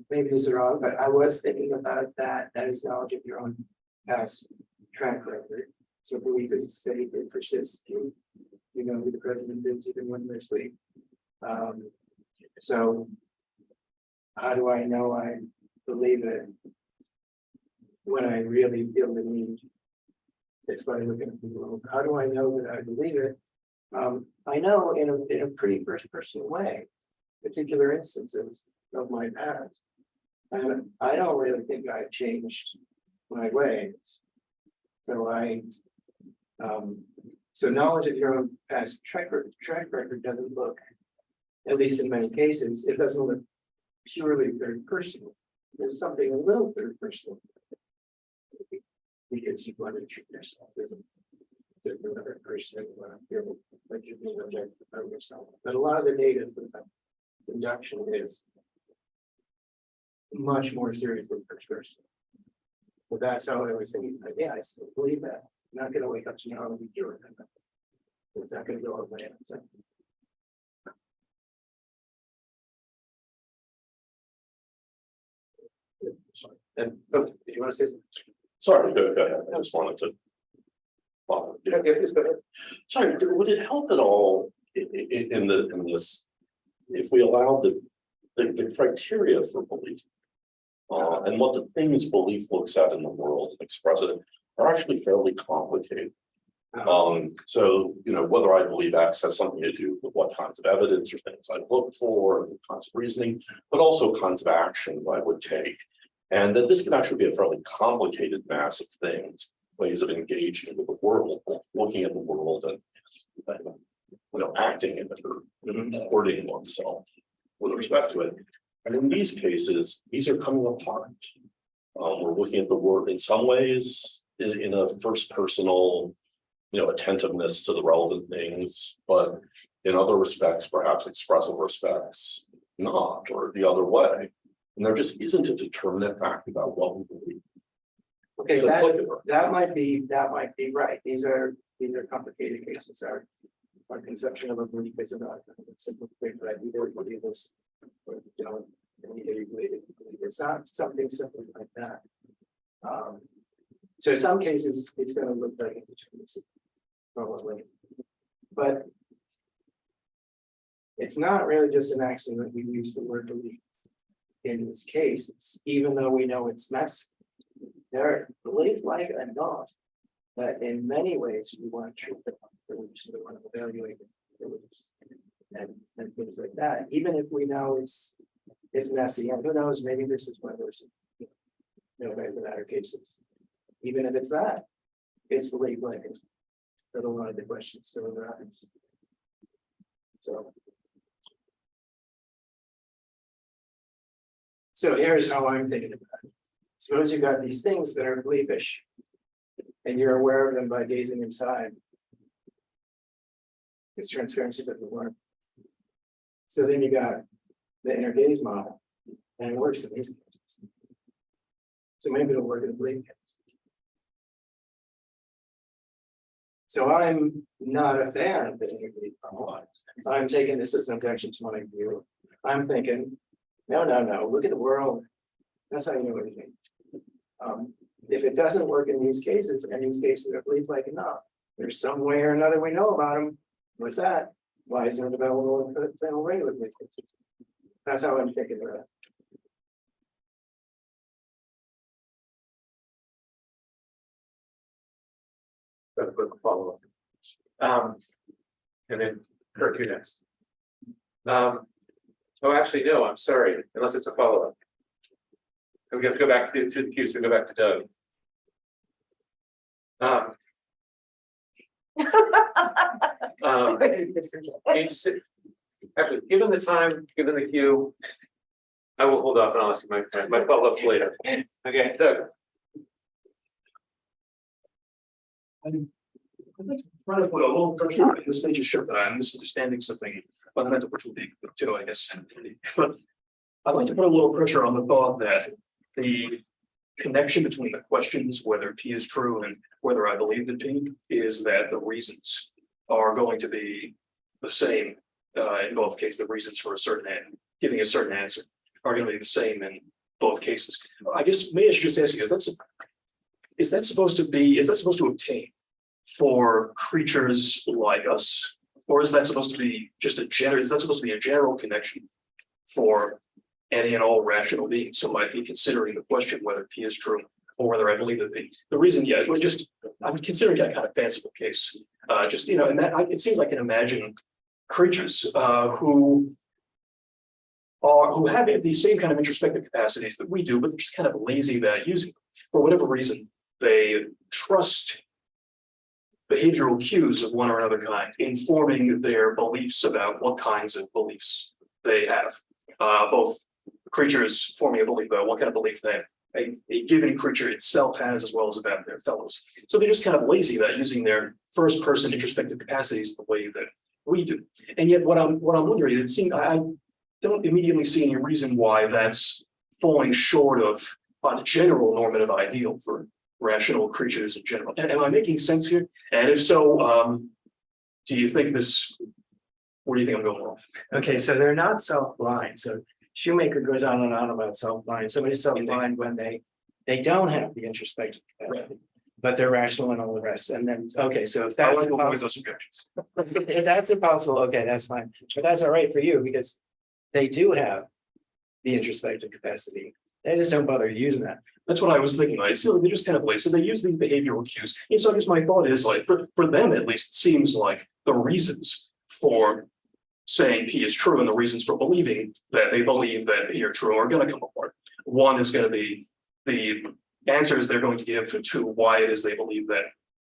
maybe this is wrong, but I was thinking about that as knowledge of your own past track record. So belief is a state that persists. You know who the president is even when they're asleep. So how do I know I believe it when I really feel the need? It's by looking at the world. How do I know that I believe it? I know in a pretty first person way, particular instances of my past. And I don't really think I've changed my ways. So knowledge of your own past track record doesn't look, at least in many cases, it doesn't look purely third personal. There's something a little third personal. Because you want to treat yourself as another person, feel like you're being objective of yourself. But a lot of the data for that induction is much more serious than first person. So that's how I was thinking, like, yeah, I still believe that. I'm not gonna wake up tomorrow and be cured. It's not gonna go over my head. So, And oh, you want to say something? Sorry, go ahead. I just wanted to. Yeah, please go ahead. Sorry, would it help at all in this, if we allow the criteria for belief and what the things belief looks at in the world and express it are actually fairly complicated. So, you know, whether I believe X has something to do with what kinds of evidence or things I look for, and kinds of reasoning, but also kinds of actions I would take. And that this can actually be a fairly complicated mass of things, ways of engaging with the world, looking at the world and, you know, acting in it or supporting oneself with respect to it. And in these cases, these are coming apart. We're looking at the world in some ways in a first personal, you know, attentiveness to the relevant things, but in other respects, perhaps expressive respects, not, or the other way. And there just isn't a determinate fact about what we believe. okay, that might be right. These are complicated cases. Our conception of a belief is not a simple thing, right? Either believe this or you don't, and either you believe it. It's not something simple like that. So in some cases, it's going to look like indeterminacy, probably, but it's not really just an accident that we use the word belief. In this case, even though we know it's messy, they're belief like enough that in many ways we want to treat them beliefs, we want to evaluate beliefs and things like that. Even if we know it's messy, and who knows, maybe this is one of those, you know, the matter cases. Even if it's that, it's belief like that a lot of the questions still arise. So So here's how I'm thinking about it. Suppose you got these things that are beliefish. And you're aware of them by gazing inside. Because transparency doesn't work. So then you got the inner gaze model, and it works in these cases. So maybe it'll work in the belief case. So I'm not a fan of the inner gaze model. I'm taking this as an objection to my view. I'm thinking, no, look at the world. That's how you know everything. If it doesn't work in these cases, and these cases are belief like enough, there's some way or another we know about them. What's that? Why is there a developable regular belief cases? That's how I'm thinking of it. Got a quick follow-up. And then Kirk, you next. Oh, actually, no, I'm sorry, unless it's a follow-up. So we have to go back through the queue, so we go back to Doug. Can you just sit? Actually, given the time, given the queue, I will hold off and I'll ask you my follow-up later. Okay, Doug. I'm trying to put a little pressure in this page of shirt that I'm misunderstanding something fundamental, which will be too, I guess. But I'd like to put a little pressure on the thought that the connection between the questions, whether P is true and whether I believe that P is that the reasons are going to be the same in both cases. The reasons for a certain giving a certain answer are going to be the same in both cases. I guess maybe I should just ask you: is that supposed to obtain for creatures like us, or is that supposed to be just a general? Is that supposed to be a general connection for any and all rational beings? So might be considering the question whether P is true or whether I believe it P. The reason, yeah, I'm considering that kind of fanciful case. Just and that it seems I can imagine creatures who have these same kind of introspective capacities that we do, but they're just kind of lazy about using them. For whatever reason, they trust behavioral cues of one or another kind, informing their beliefs about what kinds of beliefs they have. Both creatures forming a belief about what kind of belief a given creature itself has, as well as about their fellows. So they're just kind of lazy about using their first person introspective capacities the way that we do. And yet what I'm wondering, it seems I don't immediately see any reason why that's falling short of a general normative ideal for rational creatures in general. And am I making sense here? And if so, do you think where do you think I'm going wrong? Okay, so they're not self-blind. So Shoemaker goes on and on about self-blind. Somebody's self-blind when they don't have the introspective capacity, but they're rational and all the rest. And then, okay, so if that's impossible, if that's impossible, okay, that's fine. But that's all right for you because they do have the introspective capacity. They just don't bother using that. That's what I was thinking. Right? So they're just kind of lazy. So they use these behavioral cues. And so I guess my thought is like, for them at least, it seems like the reasons for saying P is true and the reasons for believing that they believe that P are true are going to come apart. One is going to be the answers they're going to give to why it is they believe that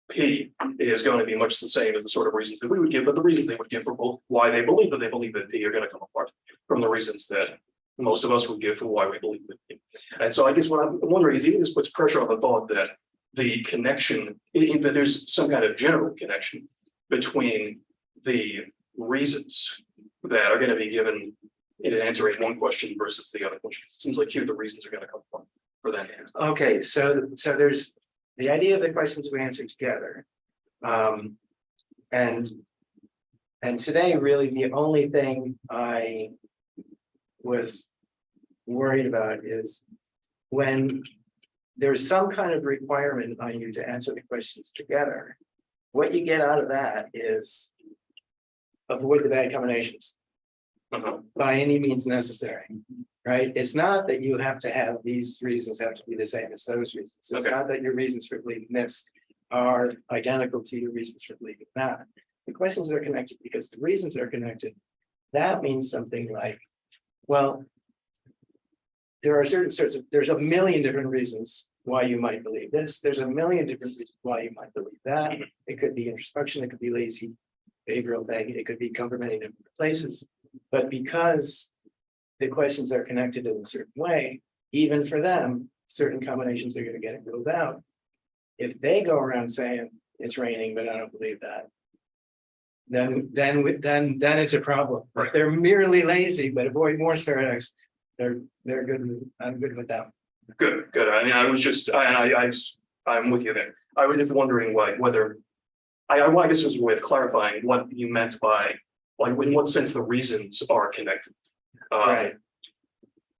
P is going to be much the same as the sort of reasons that we would give, but the reasons they would give for why they believe that P are going to come apart from the reasons that most of us would give for why we believe that P. And so I guess what I'm wondering is even this puts pressure on the thought that the connection, that there's some kind of general connection between the reasons that are going to be given in answering one question versus the other question. It seems like here the reasons are going to come from for that. Okay, so there's the idea of the questions we answer together. And today really the only thing I was worried about is when there's some kind of requirement on you to answer the questions together, what you get out of that is avoid the bad combinations by any means necessary, right? It's not that you have to have these reasons have to be the same as those reasons. It's not that your reasons for believing this are identical to your reasons for believing that. The questions are connected because the reasons are connected. That means something like, well, there are there's a million different reasons why you might believe this. There's a million different reasons why you might believe that. It could be introspection, it could be lazy behavioral thing, it could be comforting in different places. But because the questions are connected in a certain way, even for them, certain combinations are gonna get ruled out. If they go around saying it's raining, but I don't believe that. Then it's a problem. If they're merely lazy but avoid more paradox, they're good. I'm good with that. Good, good. I mean, I was just, I'm with you there. I was just wondering whether, I guess it was a way of clarifying what you meant by, like, in what sense the reasons are connected. Right.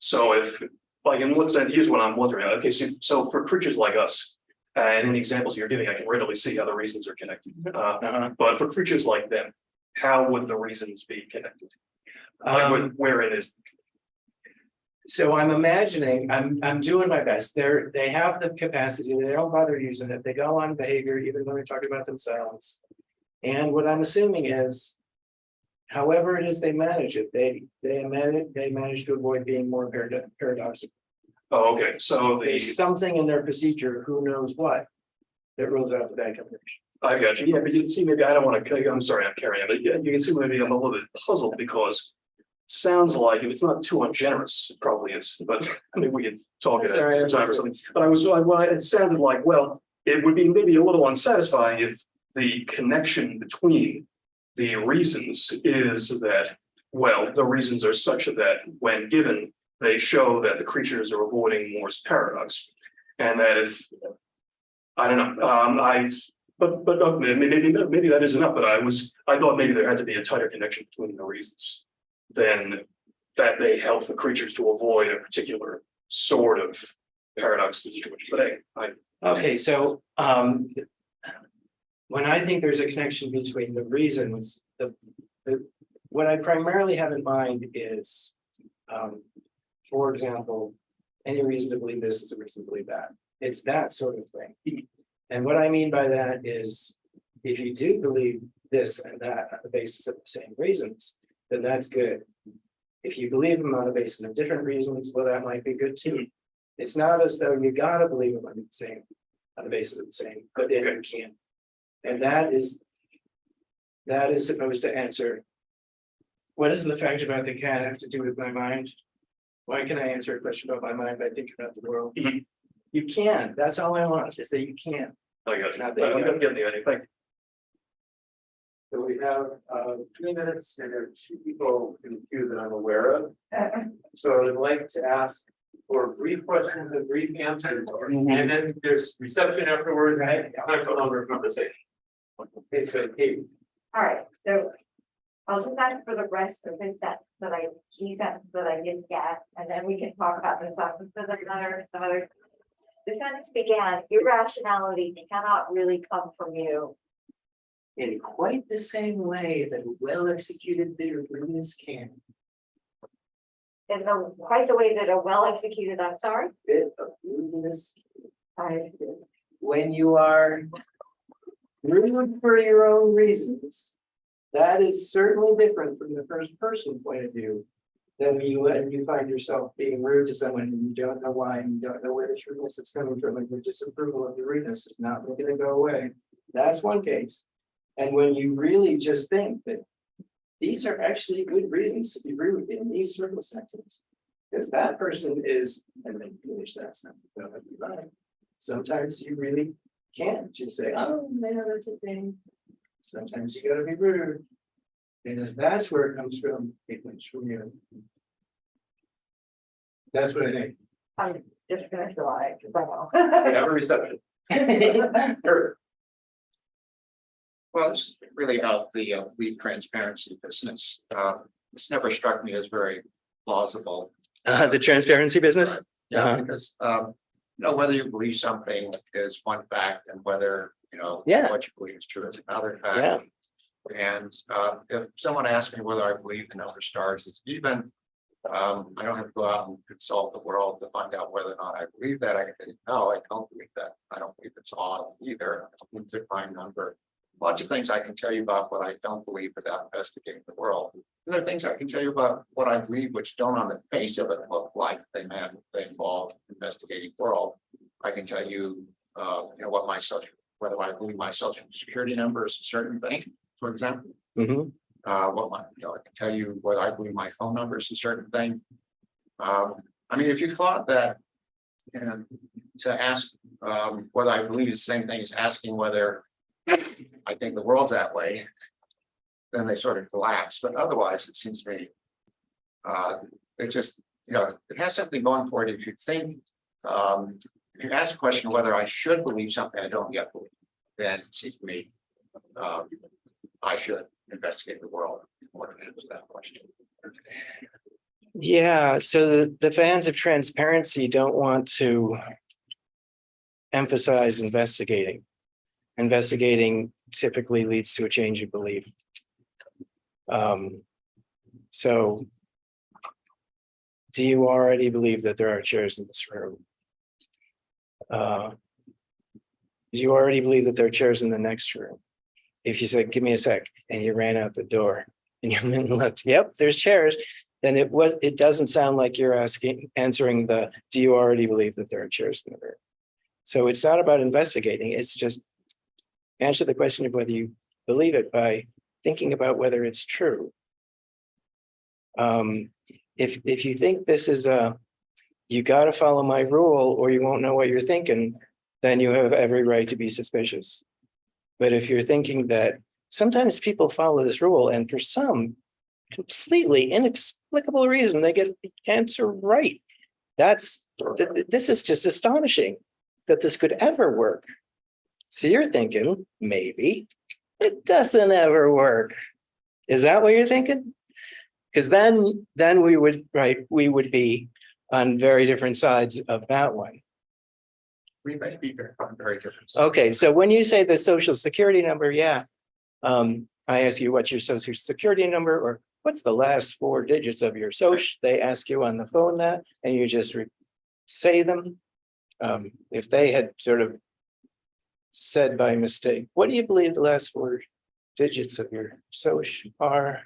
So if, like, in what sense, here's what I'm wondering. Okay, so for creatures like us, and in the examples you're giving, I can readily see how the reasons are connected. But for creatures like them, how would the reasons be connected? Like, wherein is? So I'm imagining, I'm doing my best. They have the capacity, they don't bother using it. They go on behavior even when they're talking about themselves. And what I'm assuming is, however it is they manage it, they manage to avoid being more paradoxical. Oh, okay, so There's something in their procedure, who knows what, that rules out the bad combination. I got you. Yeah, but you can see, maybe I don't want to, I'm sorry, I'm carrying it, but yeah, you can see maybe I'm a little bit puzzled because it sounds like if it's not too ungenerous, it probably is, but I mean, we could talk at a time or something. But it sounded like, well, it would be maybe a little unsatisfying if the connection between the reasons is that, well, the reasons are such that when given, they show that the creatures are avoiding Moore's paradox. And that if, I don't know, but maybe that is enough, but I thought maybe there had to be a tighter connection between the reasons than that they help the creatures to avoid a particular sort of paradox situation. But hey, Okay, so when I think there's a connection between the reasons, what I primarily have in mind is, for example, any reason to believe this is a reason to believe that. It's that sort of thing. And what I mean by that is, if you do believe this and that on the basis of the same reasons, then that's good. If you believe them on the basis of different reasons, well, that might be good too. It's not as though you gotta believe them on the basis of the same, but then you can. And that is supposed to answer, what does the fact about the cat have to do with my mind? Why can I answer a question about my mind by thinking about the world? Mhm. You can. That's all I want, is that you can. I got you. Not that you I'm gonna get the idea. Thank you. So we have 3 minutes and there are 2 people in the queue that I'm aware of. So I'd like to ask for brief questions and brief answers. And then there's reception afterwards, time for longer conversation. Okay, so Kate. All right, so I'll just ask for the rest of his set that I didn't get, and then we can talk about this stuff. Some other. The sentence began, irrationality cannot really come from you. In quite the same way that a well-executed bit of rudeness can. In quite the way that a well-executed, I'm sorry. Bit of rudeness. I- When you are rude for your own reasons, that is certainly different from the first person point of view. Than you find yourself being rude to someone and you don't know why, and you don't know where the rudeness is coming from, and your disapproval of the rudeness is not going to go away. That's one case. And when you really just think that these are actually good reasons to be rude in these circumstances, because that person is, and then finish that sentence, that would be right. Sometimes you really can't just say, oh, man, that's a thing. Sometimes you gotta be rude. And if that's where it comes from you. That's what I think. I'm just gonna say, because I know. We have a reception. Well, this is really about the lead transparency business. It's never struck me as very plausible. The transparency business? Yeah, because whether you believe something is one fact and whether, Yeah. what you believe is true is another fact. Yeah. And if someone asks me whether I believe the number of stars is even, I don't have to go out and consult the world to find out whether or not I believe that. I can say, no, I don't believe that. I don't believe it's odd either. It's a prime number. Lots of things I can tell you about what I don't believe without investigating the world. And there are things I can tell you about what I believe, which don't on the face of it look like they involve investigating the world. I can tell you, what my whether I believe my social security number is a certain thing, for example. Mhm. I can tell you whether I believe my phone number is a certain thing. I mean, if you thought that to ask whether I believe it's the same thing as asking whether I think the world's that way, then they sort of collapse. But otherwise, it seems to me it just, it has something going for it. If you think, if you ask a question whether I should believe something I don't yet believe, then it seems to me I should investigate the world in order to answer that question. Yeah, so the fans of transparency don't want to emphasize investigating. Investigating typically leads to a change of belief. So do you already believe that there are chairs in this room? Do you already believe that there are chairs in the next room? If you said, give me a sec, and you ran out the door and you went and looked, yep, there's chairs, then it doesn't sound like you're answering the, do you already believe that there are chairs in the room? So it's not about investigating, it's just answer the question of whether you believe it by thinking about whether it's true. If you think this is you got to follow my rule or you won't know what you're thinking, then you have every right to be suspicious. But if you're thinking that sometimes people follow this rule and for some completely inexplicable reason, they get the answer right. This is just astonishing that this could ever work. So you're thinking, maybe it doesn't ever work. Is that what you're thinking? Because then we would be on very different sides of that one. We may be very different. Okay, so when you say the social security number, yeah. I ask you, what's your social security number, or what's the last 4 digits of your social? They ask you on the phone that, and you just say them. If they had sort of said by mistake, what do you believe the last 4 digits of your social are?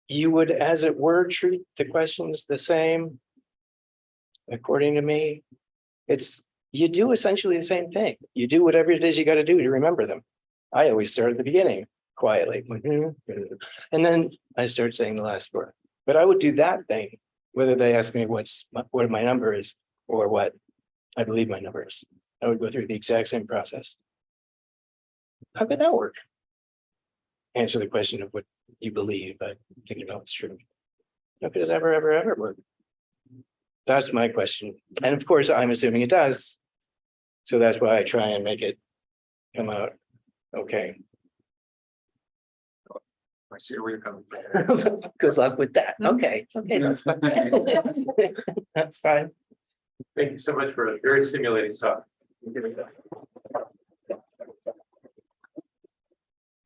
You would, as it were, treat the questions the same. According to me, you do essentially the same thing. You do whatever it is you got to do to remember them. I always start at the beginning quietly, and then I start saying the last word. But I would do that thing, whether they ask me what my number is or what I believe my number is. I would go through the exact same process. How could that work? Answer the question of what you believe, but thinking about what's true. How could it ever work? That's my question. And of course, I'm assuming it does. So that's why I try and make it come out okay. I see where you're coming from. Good luck with that. Okay, that's fine. That's fine. Thank you so much for a very stimulating talk.